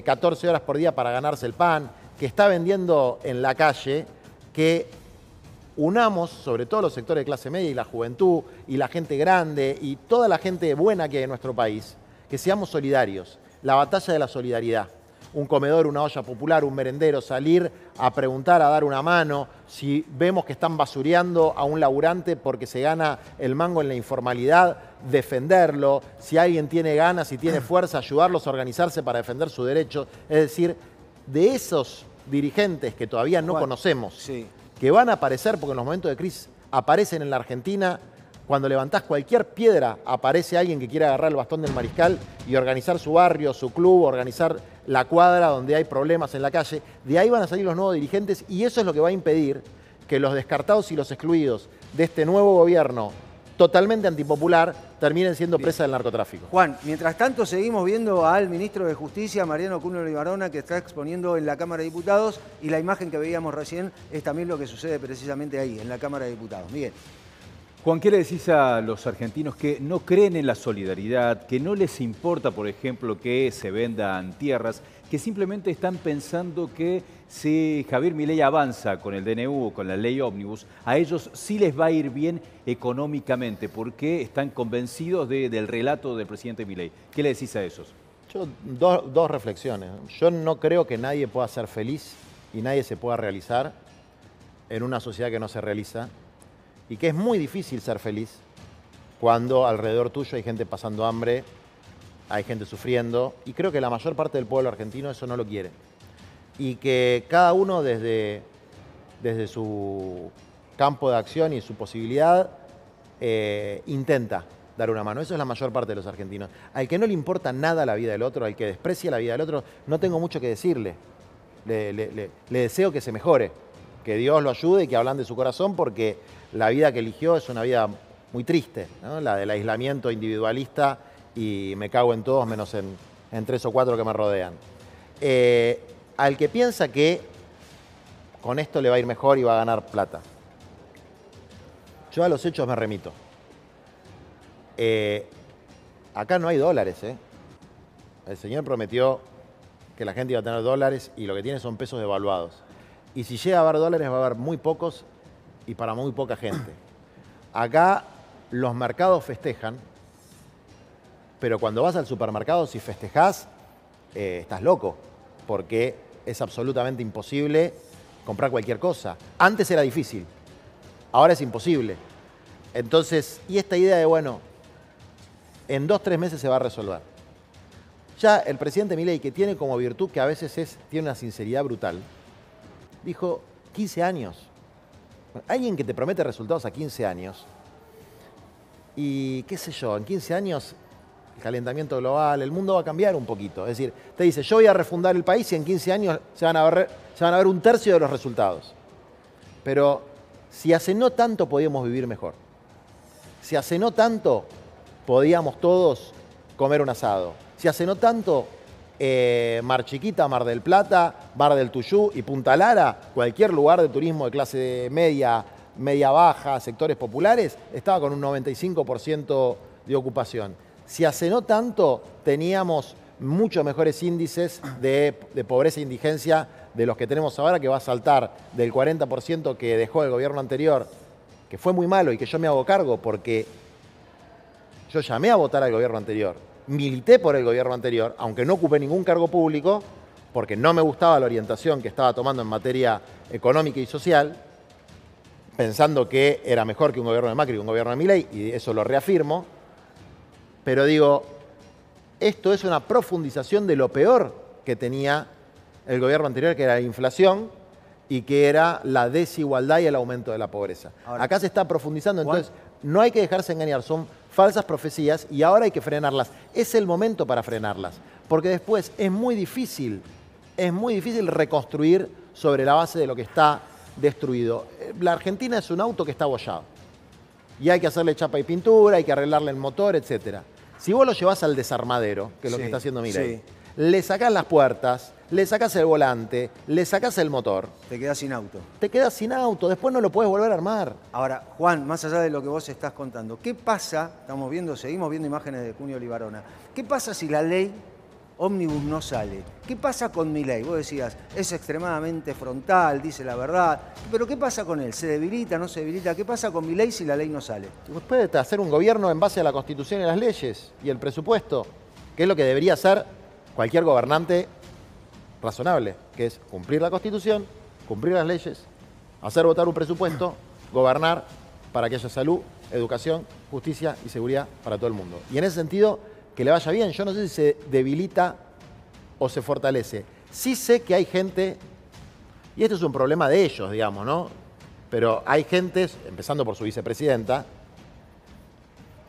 [SPEAKER 3] 14 horas por día para ganarse el pan, que está vendiendo en la calle, que unamos, sobre todo los sectores de clase media y la juventud y la gente grande y toda la gente buena que hay en nuestro país, que seamos solidarios. La batalla de la solidaridad. Un comedor, una olla popular, un merendero, salir a preguntar, a dar una mano. Si vemos que están basureando a un laburante porque se gana el mango en la informalidad, defenderlo. Si alguien tiene ganas y tiene fuerza, ayudarlos a organizarse para defender sus derechos. Es decir, de esos dirigentes que todavía no conocemos,
[SPEAKER 2] Sí.
[SPEAKER 3] que van a aparecer, porque en los momentos de crisis aparecen en la Argentina, cuando levantás cualquier piedra, aparece alguien que quiere agarrar el bastón del mariscal y organizar su barrio, su club, organizar la cuadra donde hay problemas en la calle. De ahí van a salir los nuevos dirigentes y eso es lo que va a impedir que los descartados y los excluidos de este nuevo gobierno totalmente antipopular terminen siendo presa del narcotráfico.
[SPEAKER 2] Juan, mientras tanto seguimos viendo al ministro de Justicia, Mariano Cunha Libarona, que está exponiendo en la Cámara de Diputados, y la imagen que veíamos recién es también lo que sucede precisamente ahí, en la Cámara de Diputados. Miguel.
[SPEAKER 1] Juan, ¿qué le decís a los argentinos que no creen en la solidaridad, que no les importa, por ejemplo, que se vendan tierras, que simplemente están pensando que si Javier Milei avanza con el DNU o con la ley ómnibus, a ellos sí les va a ir bien económicamente porque están convencidos del relato del presidente Milei? ¿Qué le decís a esos?
[SPEAKER 3] Yo, dos reflexiones. Yo no creo que nadie pueda ser feliz y nadie se pueda realizar en una sociedad que no se realiza y que es muy difícil ser feliz cuando alrededor tuyo hay gente pasando hambre, hay gente sufriendo, y creo que la mayor parte del pueblo argentino eso no lo quiere. Y que cada uno desde su campo de acción y su posibilidad intenta dar una mano. Eso es la mayor parte de los argentinos. Al que no le importa nada la vida del otro, al que desprecia la vida del otro, no tengo mucho que decirle. Le deseo que se mejore, que Dios lo ayude y que ablande su corazón, porque la vida que eligió es una vida muy triste, ¿no? La del aislamiento individualista y me cago en todos menos en 3 o 4 que me rodean. Al que piensa que con esto le va a ir mejor y va a ganar plata, yo a los hechos me remito. Acá no hay dólares, ¿eh? El señor prometió que la gente iba a tener dólares y lo que tiene son pesos devaluados. Y si llega a haber dólares va a haber muy pocos y para muy poca gente. Acá los mercados festejan, pero cuando vas al supermercado, si festejás, estás loco, porque es absolutamente imposible comprar cualquier cosa. Antes era difícil, ahora es imposible. Entonces, y esta idea de, bueno, en 2 o 3 meses se va a resolver. Ya el presidente Milei, que tiene como virtud que a veces tiene una sinceridad brutal, dijo 15 años. Alguien que te promete resultados a 15 años, y qué sé yo, en 15 años el calentamiento global, el mundo va a cambiar un poquito. Es decir, te dice, yo voy a refundar el país y en 15 años se van a ver 1/3 de los resultados. Pero si hace no tanto podíamos vivir mejor. Si hace no tanto podíamos todos comer un asado. Si hace no tanto Mar Chiquita, Mar del Plata, Bar del Tuyú y Punta Lara, cualquier lugar de turismo de clase media, media baja, sectores populares, estaba con un 95% de ocupación. Si hace no tanto teníamos mucho mejores índices de pobreza e indigencia de los que tenemos ahora, que va a saltar del 40% que dejó el gobierno anterior, que fue muy malo y que yo me hago cargo porque Yo llamé a votar al gobierno anterior, milité por el gobierno anterior, aunque no ocupé ningún cargo público, porque no me gustaba la orientación que estaba tomando en materia económica y social, pensando que era mejor que un gobierno de Macri que un gobierno de Milei, y eso lo reafirmo, pero digo, esto es una profundización de lo peor que tenía el gobierno anterior, que era la inflación y que era la desigualdad y el aumento de la pobreza.
[SPEAKER 2] Ahora,
[SPEAKER 3] acá se está profundizando, entonces no hay que dejarse engañar, son falsas profecías y ahora hay que frenarlas. Es el momento para frenarlas, porque después es muy difícil reconstruir sobre la base de lo que está destruido. La Argentina es un auto que está abollado y hay que hacerle chapa y pintura, hay que arreglarle el motor, etc. Si vos lo llevás al desarmadero, que es lo que está haciendo Milei, le sacás las puertas, le sacás el volante, le sacás el motor.
[SPEAKER 2] Te quedás sin auto.
[SPEAKER 3] Te quedás sin auto, después no lo puedes volver a armar.
[SPEAKER 2] Ahora, Juan, más allá de lo que vos estás contando, ¿qué pasa? Seguimos viendo imágenes de Cunio Libarona. ¿Qué pasa si la ley ómnibus no sale? ¿Qué pasa con Milei? Vos decías, es extremadamente frontal, dice la verdad. Pero ¿qué pasa con él? ¿Se debilita, no se debilita? ¿Qué pasa con Milei si la ley no sale?
[SPEAKER 3] Vos puedes hacer un gobierno en base a la Constitución y las leyes y el presupuesto, que es lo que debería hacer cualquier gobernante razonable, que es cumplir la Constitución, cumplir las leyes, hacer votar un presupuesto, gobernar para que haya salud, educación, justicia y seguridad para todo el mundo. Y en ese sentido, que le vaya bien. Yo no sé si se debilita o se fortalece. Sí sé que hay gente, y esto es un problema de ellos, digamos, ¿no? Pero hay gente, empezando por su vicepresidenta,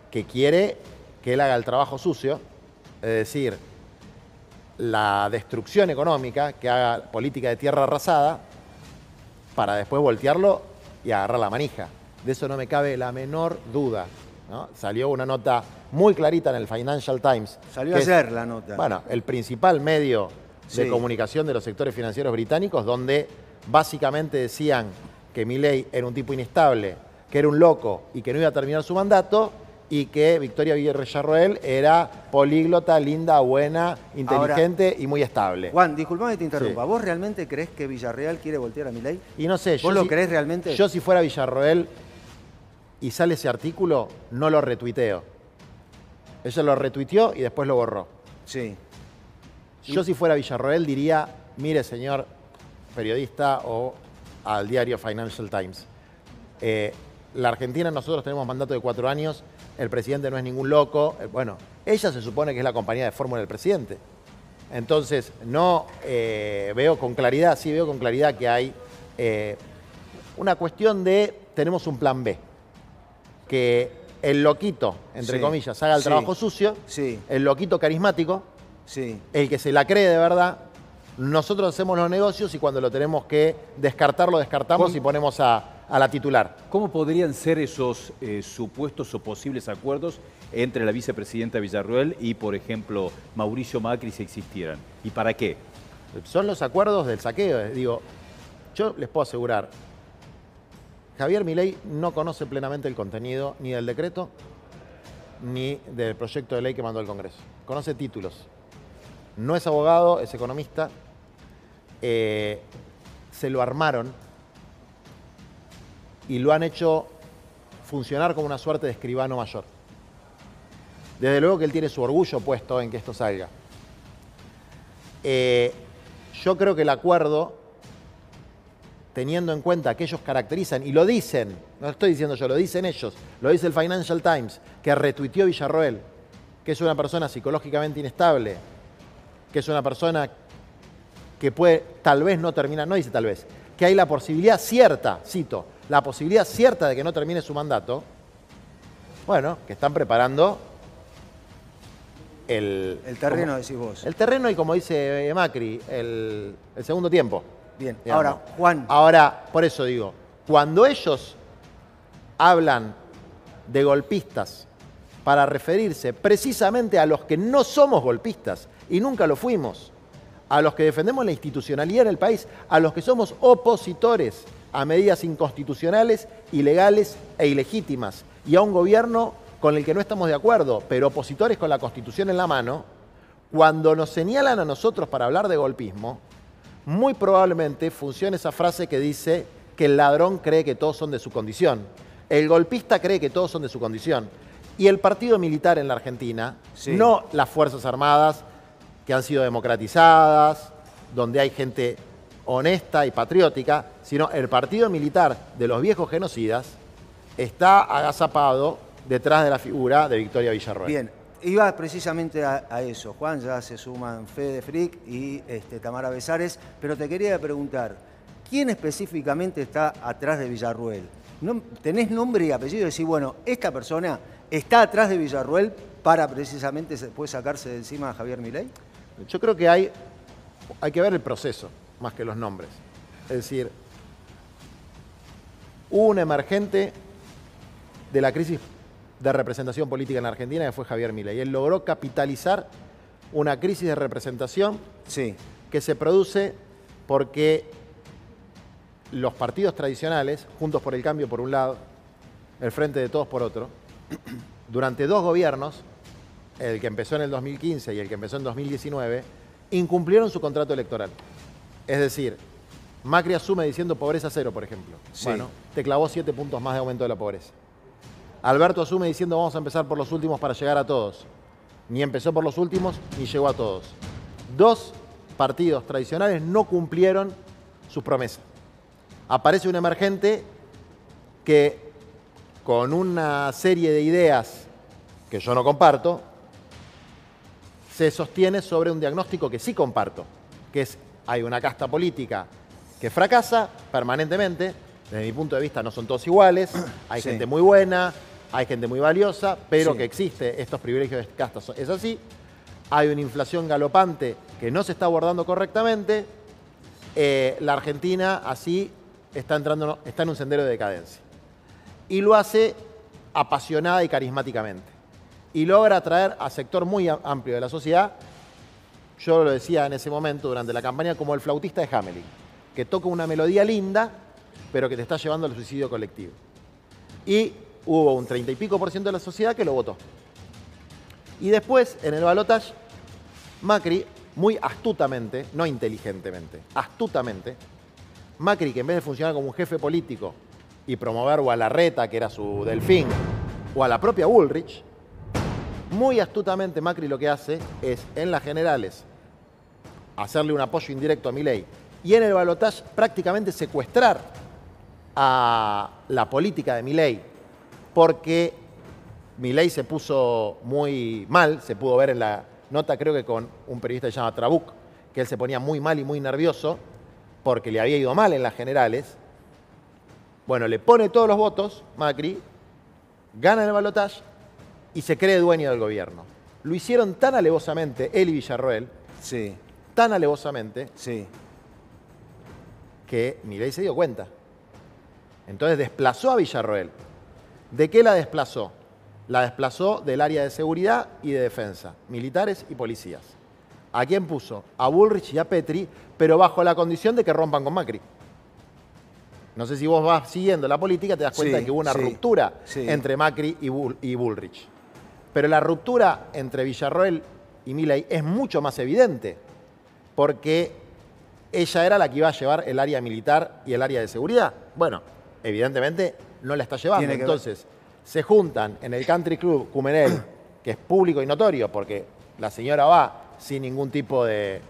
[SPEAKER 3] que quiere que él haga el trabajo sucio, es decir, la destrucción económica, que haga política de tierra arrasada, para después voltearlo y agarrar la manija. De eso no me cabe la menor duda, ¿no? Salió una nota muy clarita en el Financial Times.
[SPEAKER 2] Salió ayer la nota.
[SPEAKER 3] Bueno, el principal medio de comunicación de los sectores financieros británicos, donde básicamente decían que Milei era un tipo inestable, que era un loco y que no iba a terminar su mandato, y que Victoria Villarroel era políglota, linda, buena, inteligente y muy estable.
[SPEAKER 2] Juan, disculpame que te interrumpa. ¿Vos realmente creés que Villarreal quiere voltear a Milei?
[SPEAKER 3] Y no sé,
[SPEAKER 2] ¿Vos lo creés realmente?
[SPEAKER 3] Yo si fuera Villarroel y sale ese artículo, no lo retuiteo. Ella lo retuiteó y después lo borró.
[SPEAKER 2] Sí.
[SPEAKER 3] Yo si fuera Villarroel diría, mire señor periodista o al diario Financial Times, la Argentina, nosotros tenemos mandato de 4 años, el presidente no es ningún loco. Bueno, ella se supone que es la compañía de fórmula del presidente. Entonces, no veo con claridad, sí veo con claridad que hay una cuestión de, tenemos un plan B, que el loquito, entre comillas, haga el trabajo sucio, el loquito carismático, el que se la cree de verdad, nosotros hacemos los negocios y cuando lo tenemos que descartar, lo descartamos y ponemos a la titular.
[SPEAKER 1] ¿Cómo podrían ser esos supuestos o posibles acuerdos entre la vicepresidenta Villarroel y, por ejemplo, Mauricio Macri si existieran? ¿Y para qué?
[SPEAKER 3] Son los acuerdos del saqueo. Digo, yo les puedo asegurar, Javier Milei no conoce plenamente el contenido ni del decreto ni del proyecto de ley que mandó el Congreso. Conoce títulos. No es abogado, es economista. Se lo armaron y lo han hecho funcionar como una suerte de escribano mayor. Desde luego que él tiene su orgullo puesto en que esto salga. Yo creo que el acuerdo, teniendo en cuenta que ellos caracterizan, y lo dicen, no lo estoy diciendo yo, lo dicen ellos, lo dice el Financial Times, que retuiteó Villarroel, que es una persona psicológicamente inestable, que es una persona que puede tal vez no terminar, no dice tal vez, que hay la posibilidad cierta, cito, la posibilidad cierta de que no termine su mandato, bueno, que están preparando el
[SPEAKER 2] terreno, decís vos.
[SPEAKER 3] El terreno y, como dice Macri, el segundo tiempo.
[SPEAKER 2] Bien,
[SPEAKER 3] digamos.
[SPEAKER 2] ahora, Juan.
[SPEAKER 3] Ahora, por eso digo, cuando ellos hablan de golpistas para referirse precisamente a los que no somos golpistas y nunca lo fuimos, a los que defendemos la institucionalidad en el país, a los que somos opositores a medidas inconstitucionales, ilegales e ilegítimas, y a un gobierno con el que no estamos de acuerdo, pero opositores con la Constitución en la mano, cuando nos señalan a nosotros para hablar de golpismo, muy probablemente funcione esa frase que dice que el ladrón cree que todos son de su condición. El golpista cree que todos son de su condición. y el partido militar en la Argentina,
[SPEAKER 2] Sí.
[SPEAKER 3] no las Fuerzas Armadas que han sido democratizadas, donde hay gente honesta y patriótica, sino el partido militar de los viejos genocidas está agazapado detrás de la figura de Victoria Villarroel.
[SPEAKER 2] Bien, iba precisamente a eso. Juan, ya se suman Fede Frick y Tamara Besares, pero te quería preguntar, ¿quién específicamente está atrás de Villarroel? ¿Tenés nombre y apellido? Decir, bueno, esta persona está atrás de Villarroel para precisamente después sacarse de encima a Javier Milei.
[SPEAKER 3] Yo creo que hay que ver el proceso más que los nombres. Es decir, hubo un emergente de la crisis de representación política en la Argentina que fue Javier Milei. Él logró capitalizar una crisis de representación
[SPEAKER 2] Sí.
[SPEAKER 3] que se produce porque los partidos tradicionales, Juntos por el Cambio por un lado, el Frente de Todos por otro, durante 2 gobiernos, el que empezó en el 2015 y el que empezó en 2019, incumplieron su contrato electoral. Es decir, Macri asume diciendo pobreza cero, por ejemplo.
[SPEAKER 2] Sí.
[SPEAKER 3] Bueno, te clavó 7 puntos más de aumento de la pobreza. Alberto asume diciendo vamos a empezar por los últimos para llegar a todos. Ni empezó por los últimos, ni llegó a todos. 2 partidos tradicionales no cumplieron sus promesas. Aparece un emergente que, con una serie de ideas que yo no comparto, se sostiene sobre un diagnóstico que sí comparto, que es, hay una casta política que fracasa permanentemente. Desde mi punto de vista no son todos iguales, hay
[SPEAKER 2] Sí.
[SPEAKER 3] gente muy buena, hay gente muy valiosa, pero
[SPEAKER 2] Sí.
[SPEAKER 3] que existe estos privilegios de casta, es así. Hay una inflación galopante que no se está abordando correctamente. La Argentina así está en un sendero de decadencia. Y lo hace apasionada y carismáticamente. Y logra atraer a sector muy amplio de la sociedad. Yo lo decía en ese momento durante la campaña como el flautista de Hamelin, que toca una melodía linda, pero que te está llevando al suicidio colectivo. Y hubo un 30 y pico % de la sociedad que lo votó. Y después, en el balotaje, Macri, muy astutamente, no inteligentemente, astutamente, Macri, que en vez de funcionar como un jefe político y promover o a Larreta, que era su delfín, o a la propia Bullrich, muy astutamente Macri lo que hace es, en las generales, hacerle un apoyo indirecto a Milei y en el balotaje prácticamente secuestrar a la política de Milei, porque Milei se puso muy mal, se pudo ver en la nota, creo que con un periodista que se llama Trabuc, que él se ponía muy mal y muy nervioso porque le había ido mal en las generales. Bueno, le pone todos los votos, Macri, gana el balotaje y se cree dueño del gobierno. Lo hicieron tan alevosamente, él y Villarroel,
[SPEAKER 2] Sí,
[SPEAKER 3] tan alevosamente,
[SPEAKER 2] sí.
[SPEAKER 3] que Milei se dio cuenta. Entonces desplazó a Villarroel. ¿De qué la desplazó? La desplazó del área de seguridad y de defensa, militares y policías. ¿A quién puso? A Bullrich y a Petri, pero bajo la condición de que rompan con Macri. No sé si vos vas siguiendo la política, te das cuenta
[SPEAKER 2] Sí,
[SPEAKER 3] de que hubo una
[SPEAKER 2] sí,
[SPEAKER 3] ruptura
[SPEAKER 2] sí.
[SPEAKER 3] entre Macri y Bullrich. Pero la ruptura entre Villarroel y Milei es mucho más evidente, porque ella era la que iba a llevar el área militar y el área de seguridad. Bueno, evidentemente no la está llevando.
[SPEAKER 2] Tiene que
[SPEAKER 3] Entonces, se juntan en el Country Club Cumenel, que es público y notorio, porque la señora va sin ningún tipo de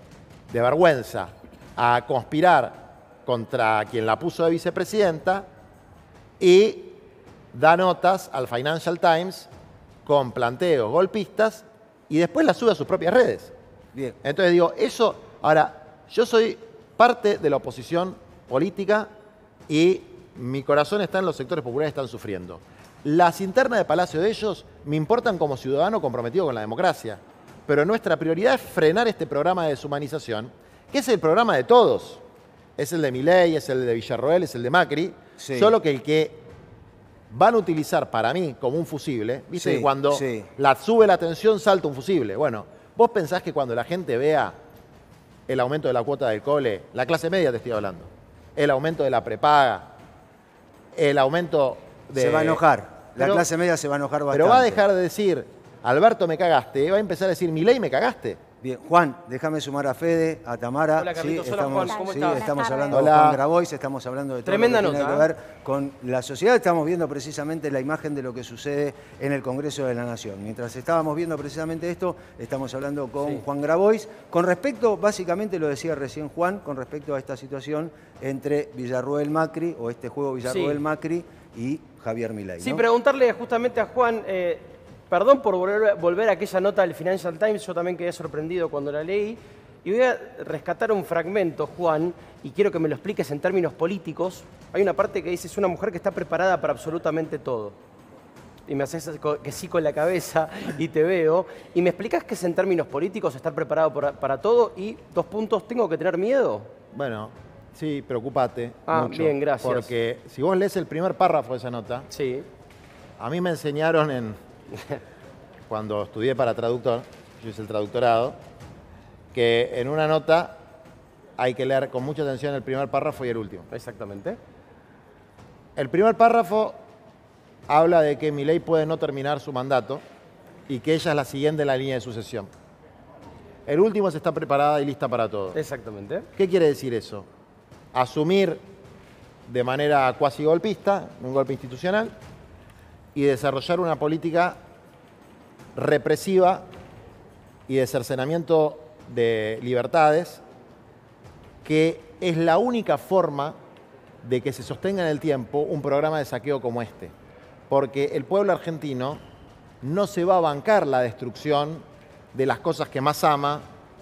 [SPEAKER 3] vergüenza a conspirar contra quien la puso de vicepresidenta, y da notas al Financial Times con planteos golpistas y después la sube a sus propias redes.
[SPEAKER 2] Bien.
[SPEAKER 3] Entonces digo, eso, ahora, yo soy parte de la oposición política y mi corazón está en los sectores populares que están sufriendo. Las internas de Palacio de ellos me importan como ciudadano comprometido con la democracia, pero nuestra prioridad es frenar este programa de deshumanización, que es el programa de todos. Es el de Milei, es el de Villarroel, es el de Macri,
[SPEAKER 2] Sí.
[SPEAKER 3] solo que el que van a utilizar para mí como un fusible, ¿viste?
[SPEAKER 2] Sí,
[SPEAKER 3] Que cuando
[SPEAKER 2] sí.
[SPEAKER 3] sube la tensión salta un fusible. Bueno, vos pensás que cuando la gente vea el aumento de la cuota del cole, la clase media te estoy hablando, el aumento de la prepaga, el aumento de...
[SPEAKER 2] Se va a enojar. La
[SPEAKER 3] Pero-
[SPEAKER 2] clase media se va a enojar bastante.
[SPEAKER 3] Pero va a dejar de decir, Alberto me cagaste, va a empezar a decir, Milei me cagaste.
[SPEAKER 2] Bien, Juan, déjame sumar a Fede, a Tamara.
[SPEAKER 8] Hola, Carlitos.
[SPEAKER 2] Sí,
[SPEAKER 8] Hola,
[SPEAKER 2] estamos,
[SPEAKER 8] Juan. ¿Cómo
[SPEAKER 2] sí,
[SPEAKER 8] estás?
[SPEAKER 2] estamos
[SPEAKER 7] Buenas
[SPEAKER 2] hablando
[SPEAKER 3] tardes.
[SPEAKER 2] de Juan
[SPEAKER 3] Hola.
[SPEAKER 2] Grabois, estamos hablando de todo
[SPEAKER 8] Tremenda
[SPEAKER 2] lo que tiene
[SPEAKER 8] nota,
[SPEAKER 2] que ver con la sociedad. Estamos viendo precisamente la imagen de lo que sucede en el Congreso de la Nación. Mientras estábamos viendo precisamente esto, estamos hablando con Juan Grabois. Con respecto, básicamente lo decía recién Juan, con respecto a esta situación entre Villarruel-Macri, o este juego Villarruel-Macri y Javier Milei, ¿no?
[SPEAKER 8] Sí, preguntarle justamente a Juan, perdón por volver a aquella nota del Financial Times, yo también quedé sorprendido cuando la leí, y voy a rescatar un fragmento, Juan, y quiero que me lo expliques en términos políticos. Hay una parte que dice, es una mujer que está preparada para absolutamente todo. Y me haces que sí con la cabeza y te veo. Y me explicas qué es en términos políticos estar preparado para todo. Y 2 puntos, ¿tengo que tener miedo?
[SPEAKER 3] Bueno, sí, preocupate mucho.
[SPEAKER 8] Bien, gracias.
[SPEAKER 3] Porque si vos lees el primer párrafo de esa nota,
[SPEAKER 8] Sí.
[SPEAKER 3] a mí me enseñaron cuando estudié para traductor, yo hice el traductorado, que en una nota hay que leer con mucha atención el primer párrafo y el último.
[SPEAKER 8] Exactamente.
[SPEAKER 3] El primer párrafo habla de que Milei puede no terminar su mandato y que ella es la siguiente en la línea de sucesión. El último es está preparada y lista para todo.
[SPEAKER 8] Exactamente.
[SPEAKER 3] ¿Qué quiere decir eso? Asumir de manera cuasi golpista, un golpe institucional, y desarrollar una política represiva y de cercenamiento de libertades, que es la única forma de que se sostenga en el tiempo un programa de saqueo como este. Porque el pueblo argentino no se va a bancar la destrucción de las cosas que más ama,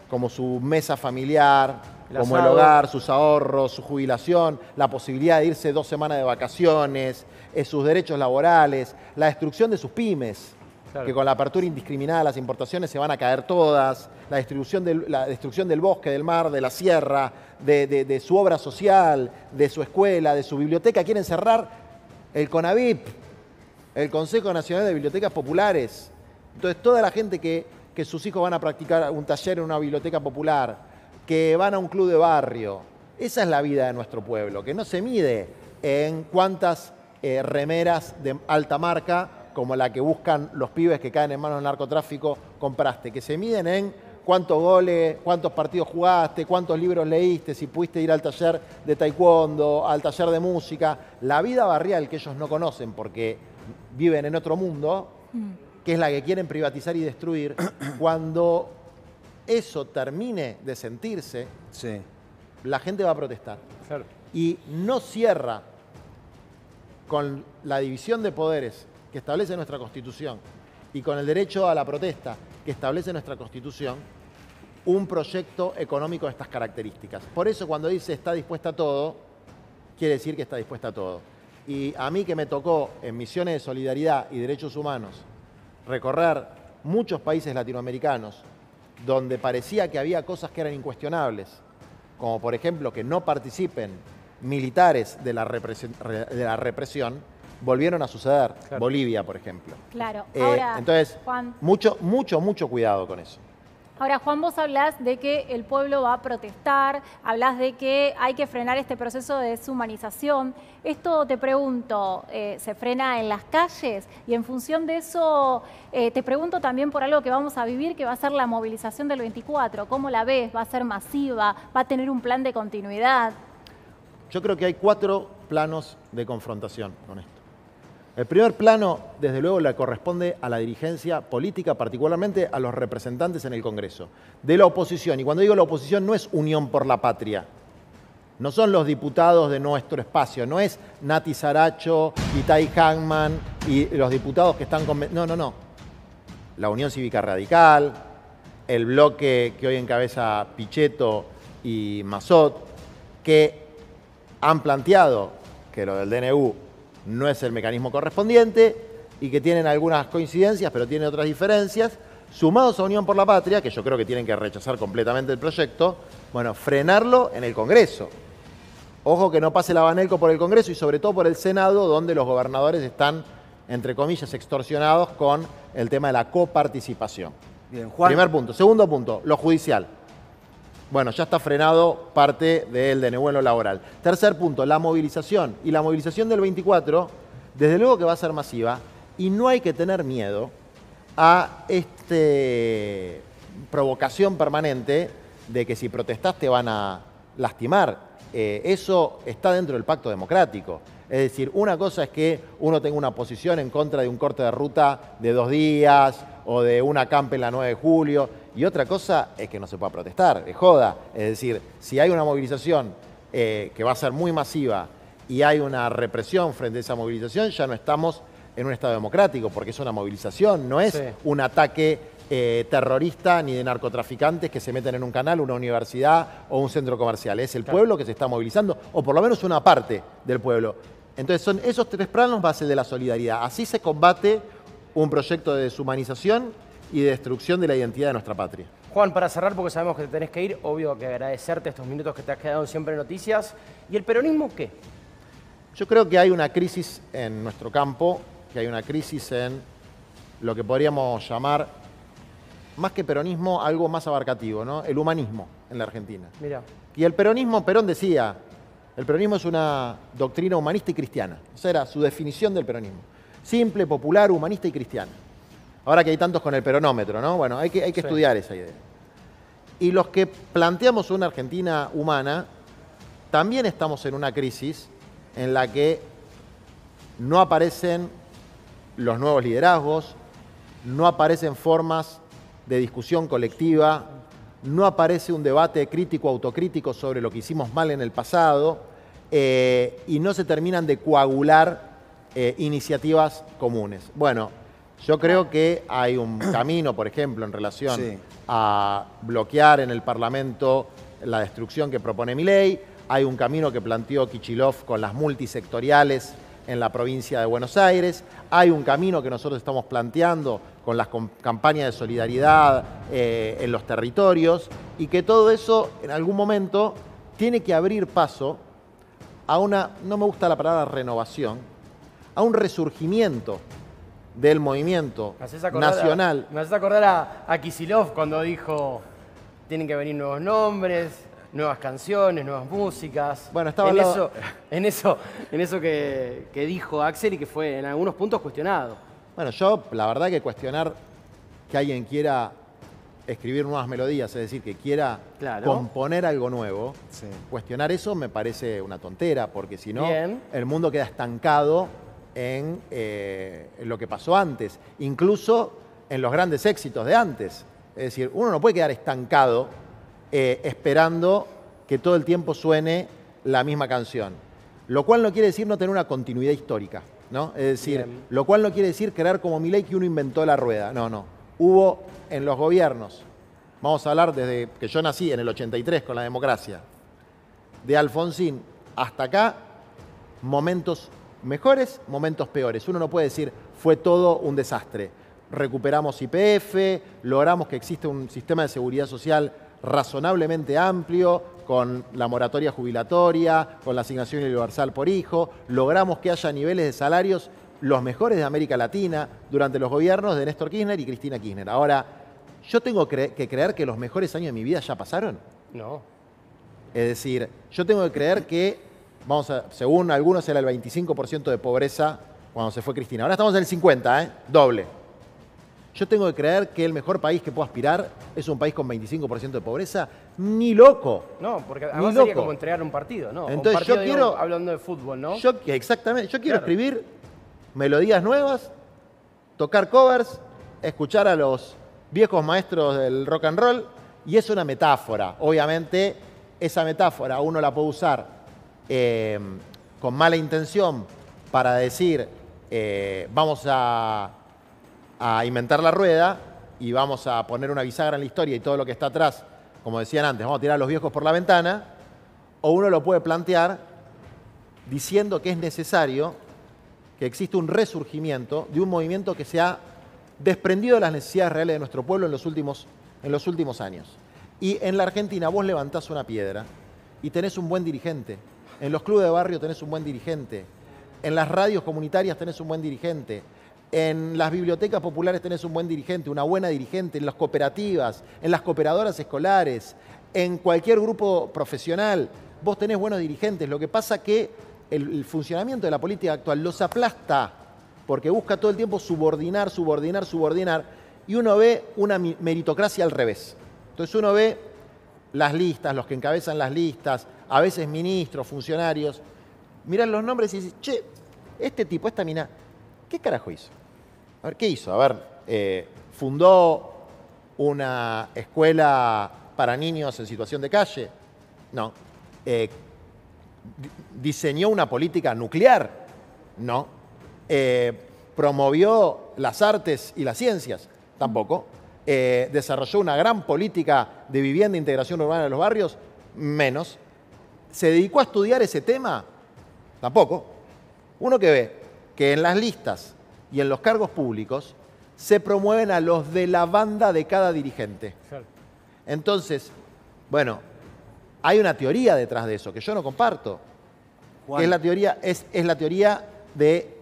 [SPEAKER 3] como su mesa familiar, como el hogar, sus ahorros, su jubilación, la posibilidad de irse 2 semanas de vacaciones, sus derechos laborales, la destrucción de sus pymes, claro, que con la apertura indiscriminada de las importaciones se van a caer todas, la destrucción del bosque, del mar, de la sierra, de su obra social, de su escuela, de su biblioteca. Quieren cerrar el CONAVIP, el Consejo Nacional de Bibliotecas Populares. Entonces, toda la gente que sus hijos van a practicar un taller en una biblioteca popular, que van a un club de barrio, esa es la vida de nuestro pueblo, que no se mide en cuántas remeras de alta marca, como la que buscan los pibes que caen en manos del narcotráfico, compraste, que se miden en cuántos goles, cuántos partidos jugaste, cuántos libros leíste, si pudiste ir al taller de taekwondo, al taller de música. La vida barrial que ellos no conocen porque viven en otro mundo, que es la que quieren privatizar y destruir, cuando eso termine de sentirse,
[SPEAKER 2] Sí.
[SPEAKER 3] la gente va a protestar.
[SPEAKER 8] Claro.
[SPEAKER 3] Y no cierra con la división de poderes que establece nuestra Constitución y con el derecho a la protesta que establece nuestra Constitución, un proyecto económico de estas características. Por eso cuando dice está dispuesta a todo, quiere decir que está dispuesta a todo. Y a mí que me tocó en misiones de solidaridad y derechos humanos recorrer muchos países latinoamericanos donde parecía que había cosas que eran incuestionables, como por ejemplo que no participen militares de la represión, volvieron a suceder.
[SPEAKER 8] Claro.
[SPEAKER 3] Bolivia, por ejemplo.
[SPEAKER 7] Claro. Ahora,
[SPEAKER 3] Entonces,
[SPEAKER 7] Juan,
[SPEAKER 3] mucho cuidado con eso.
[SPEAKER 7] ahora, Juan, vos hablás de que el pueblo va a protestar, hablás de que hay que frenar este proceso de deshumanización. Esto, te pregunto, ¿se frena en las calles? Y en función de eso, te pregunto también por algo que vamos a vivir, que va a ser la movilización del 24. ¿Cómo la ves? ¿Va a ser masiva? ¿Va a tener un plan de continuidad?
[SPEAKER 3] Yo creo que hay 4 planos de confrontación con esto. El primer plano, desde luego, le corresponde a la dirigencia política, particularmente a los representantes en el Congreso, de la oposición. Y cuando digo la oposición, no es Unión por la Patria, no son los diputados de nuestro espacio, no es Nati Saracho, Itay Hagman y los diputados que están con... No. La Unión Cívica Radical, el bloque que hoy encabeza Pichetto y Massot, que han planteado que lo del DNU no es el mecanismo correspondiente y que tienen algunas coincidencias, pero tienen otras diferencias, sumados a Unión por la Patria, que yo creo que tienen que rechazar completamente el proyecto, bueno, frenarlo en el Congreso. Ojo que no pase la Banelco por el Congreso y sobre todo por el Senado, donde los gobernadores están, entre comillas, extorsionados con el tema de la coparticipación.
[SPEAKER 2] Bien, Juan.
[SPEAKER 3] Primer punto. Segundo punto, lo judicial. Bueno, ya está frenado parte del DNU en lo laboral. Tercer punto, la movilización. Y la movilización del 24, desde luego que va a ser masiva, y no hay que tener miedo a este provocación permanente de que si protestás te van a lastimar. Eso está dentro del pacto democrático. Es decir, una cosa es que uno tenga una posición en contra de un corte de ruta de 2 días o de un acampe en la 9 de julio, y otra cosa es que no se pueda protestar, es joda. Es decir, si hay una movilización que va a ser muy masiva y hay una represión frente a esa movilización, ya no estamos en un Estado democrático, porque es una movilización, no es un ataque terrorista ni de narcotraficantes que se meten en un canal, una universidad o un centro comercial. Es el pueblo que se está movilizando, o por lo menos una parte del pueblo. Entonces son esos 3 planos base de la solidaridad. Así se combate un proyecto de deshumanización y de destrucción de la identidad de nuestra patria.
[SPEAKER 8] Juan, para cerrar, porque sabemos que te tenés que ir, obvio que agradecerte estos minutos que te has quedado siempre en Noticias. ¿Y el peronismo qué?
[SPEAKER 3] Yo creo que hay una crisis en nuestro campo, que hay una crisis en lo que podríamos llamar, más que peronismo, algo más abarcativo, ¿no? El humanismo en la Argentina.
[SPEAKER 8] Mirá.
[SPEAKER 3] Y el peronismo, Perón decía, el peronismo es una doctrina humanista y cristiana. Esa era su definición del peronismo. Simple, popular, humanista y cristiana. Ahora que hay tantos con el peronómetro, ¿no? Bueno, hay que estudiar esa idea. Y los que planteamos una Argentina humana, también estamos en una crisis en la que no aparecen los nuevos liderazgos, no aparecen formas de discusión colectiva, no aparece un debate crítico, autocrítico sobre lo que hicimos mal en el pasado, y no se terminan de coagular iniciativas comunes. Bueno, yo creo que hay un camino, por ejemplo, en relación a bloquear en el Parlamento la destrucción que propone Milei. Hay un camino que planteó Kicillof con las multisectoriales en la provincia de Buenos Aires. Hay un camino que nosotros estamos planteando con las campañas de solidaridad en los territorios, y que todo eso en algún momento tiene que abrir paso a una, no me gusta la palabra renovación, a un resurgimiento del movimiento nacional.
[SPEAKER 8] Me haces acordar a Kicillof cuando dijo: tienen que venir nuevos nombres, nuevas canciones, nuevas músicas.
[SPEAKER 3] Bueno, estaba
[SPEAKER 8] en eso que dijo Axel, y que fue en algunos puntos cuestionado.
[SPEAKER 3] Bueno, yo la verdad que cuestionar que alguien quiera escribir nuevas melodías, es decir, que quiera componer algo nuevo, cuestionar eso me parece una tontera, porque si no, el mundo queda estancado en lo que pasó antes, incluso en los grandes éxitos de antes. Es decir, uno no puede quedar estancado esperando que todo el tiempo suene la misma canción. Lo cual no quiere decir no tener una continuidad histórica, ¿no? Es decir, lo cual no quiere decir creer como Milei que uno inventó la rueda. No, no. Hubo en los gobiernos, vamos a hablar desde que yo nací en el 83 con la democracia, de Alfonsín hasta acá, momentos mejores, momentos peores. Uno no puede decir fue todo un desastre. Recuperamos YPF, logramos que exista un sistema de seguridad social razonablemente amplio, con la moratoria jubilatoria, con la asignación universal por hijo, logramos que haya niveles de salarios los mejores de América Latina durante los gobiernos de Néstor Kirchner y Cristina Kirchner. Ahora, ¿yo tengo que creer que los mejores años de mi vida ya pasaron?
[SPEAKER 8] No.
[SPEAKER 3] Es decir, yo tengo que creer que, según algunos era el 25% de pobreza cuando se fue Cristina. Ahora estamos en el 50%, doble. Yo tengo que creer que el mejor país que puedo aspirar es un país con 25% de pobreza. Ni loco.
[SPEAKER 8] No, porque además sería como entregar un partido, ¿no?
[SPEAKER 3] Entonces
[SPEAKER 8] un partido,
[SPEAKER 3] yo quiero...
[SPEAKER 8] hablando de fútbol, ¿no?
[SPEAKER 3] Exactamente. Yo quiero escribir melodías nuevas, tocar covers, escuchar a los viejos maestros del rock and roll, y es una metáfora. Obviamente, esa metáfora uno la puede usar con mala intención para decir vamos a inventar la rueda y vamos a poner una bisagra en la historia y todo lo que está atrás, como decían antes, vamos a tirar a los viejos por la ventana, o uno lo puede plantear diciendo que es necesario que exista un resurgimiento de un movimiento que se ha desprendido de las necesidades reales de nuestro pueblo en los últimos años. Y en la Argentina vos levantás una piedra y tenés un buen dirigente. En los clubes de barrio tenés un buen dirigente. En las radios comunitarias tenés un buen dirigente. En las bibliotecas populares tenés un buen dirigente, una buena dirigente. En las cooperativas, en las cooperadoras escolares, en cualquier grupo profesional, vos tenés buenos dirigentes. Lo que pasa que el funcionamiento de la política actual los aplasta, porque busca todo el tiempo subordinar, y uno ve una meritocracia al revés. Entonces uno ve las listas, los que encabezan las listas, a veces ministros, funcionarios, miran los nombres y dicen, che, este tipo, esta mina, ¿qué carajo hizo? A ver, ¿qué hizo? A ver, fundó una escuela para niños en situación de calle. No. ¿Diseñó una política nuclear? No. ¿Promovió las artes y las ciencias? Tampoco. ¿Desarrolló una gran política de vivienda e integración urbana de los barrios? Menos. ¿Se dedicó a estudiar ese tema? Tampoco. Uno que ve que en las listas y en los cargos públicos se promueven a los de la banda de cada dirigente. Entonces, bueno, hay una teoría detrás de eso que yo no comparto. Que es la teoría de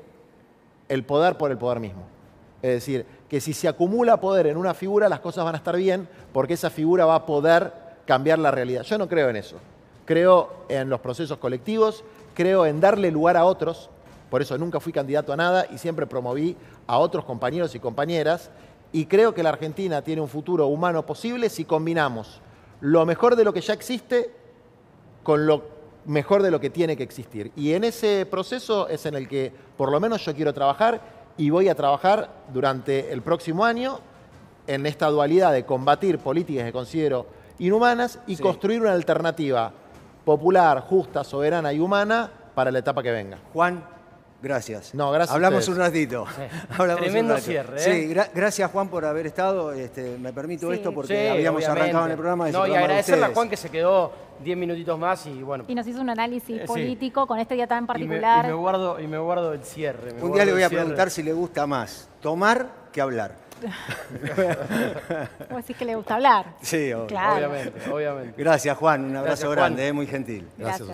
[SPEAKER 3] el poder por el poder mismo. Es decir, que si se acumula poder en una figura, las cosas van a estar bien porque esa figura va a poder cambiar la realidad. Yo no creo en eso. Creo en los procesos colectivos, creo en darle lugar a otros. Por eso nunca fui candidato a nada y siempre promoví a otros compañeros y compañeras. Y creo que la Argentina tiene un futuro humano posible si combinamos lo mejor de lo que ya existe con lo mejor de lo que tiene que existir. Y en ese proceso es en el que por lo menos yo quiero trabajar y voy a trabajar durante el próximo año en esta dualidad de combatir políticas que considero inhumanas y construir una alternativa popular, justa, soberana y humana para la etapa que venga.
[SPEAKER 2] Juan, gracias.
[SPEAKER 3] No, gracias.
[SPEAKER 2] Hablamos un ratito. Hablamos
[SPEAKER 8] Tremendo
[SPEAKER 2] un rato.
[SPEAKER 8] cierre.
[SPEAKER 2] Sí, gracias Juan por haber estado. Me permito esto porque habíamos
[SPEAKER 8] obviamente.
[SPEAKER 2] arrancado en el programa.
[SPEAKER 8] No, y agradecerle a Juan que se quedó 10 minutitos más y bueno.
[SPEAKER 7] Y nos hizo un análisis político con este día tan particular.
[SPEAKER 8] Y me guardo el cierre.
[SPEAKER 2] Un día le voy a preguntar si le gusta más tomar que hablar.
[SPEAKER 7] Vos decís que le gusta hablar.
[SPEAKER 2] Sí,
[SPEAKER 7] claro.
[SPEAKER 8] Obviamente.
[SPEAKER 2] Gracias Juan, un abrazo
[SPEAKER 8] Gracias, Juan.
[SPEAKER 2] grande, muy gentil.
[SPEAKER 7] Gracias.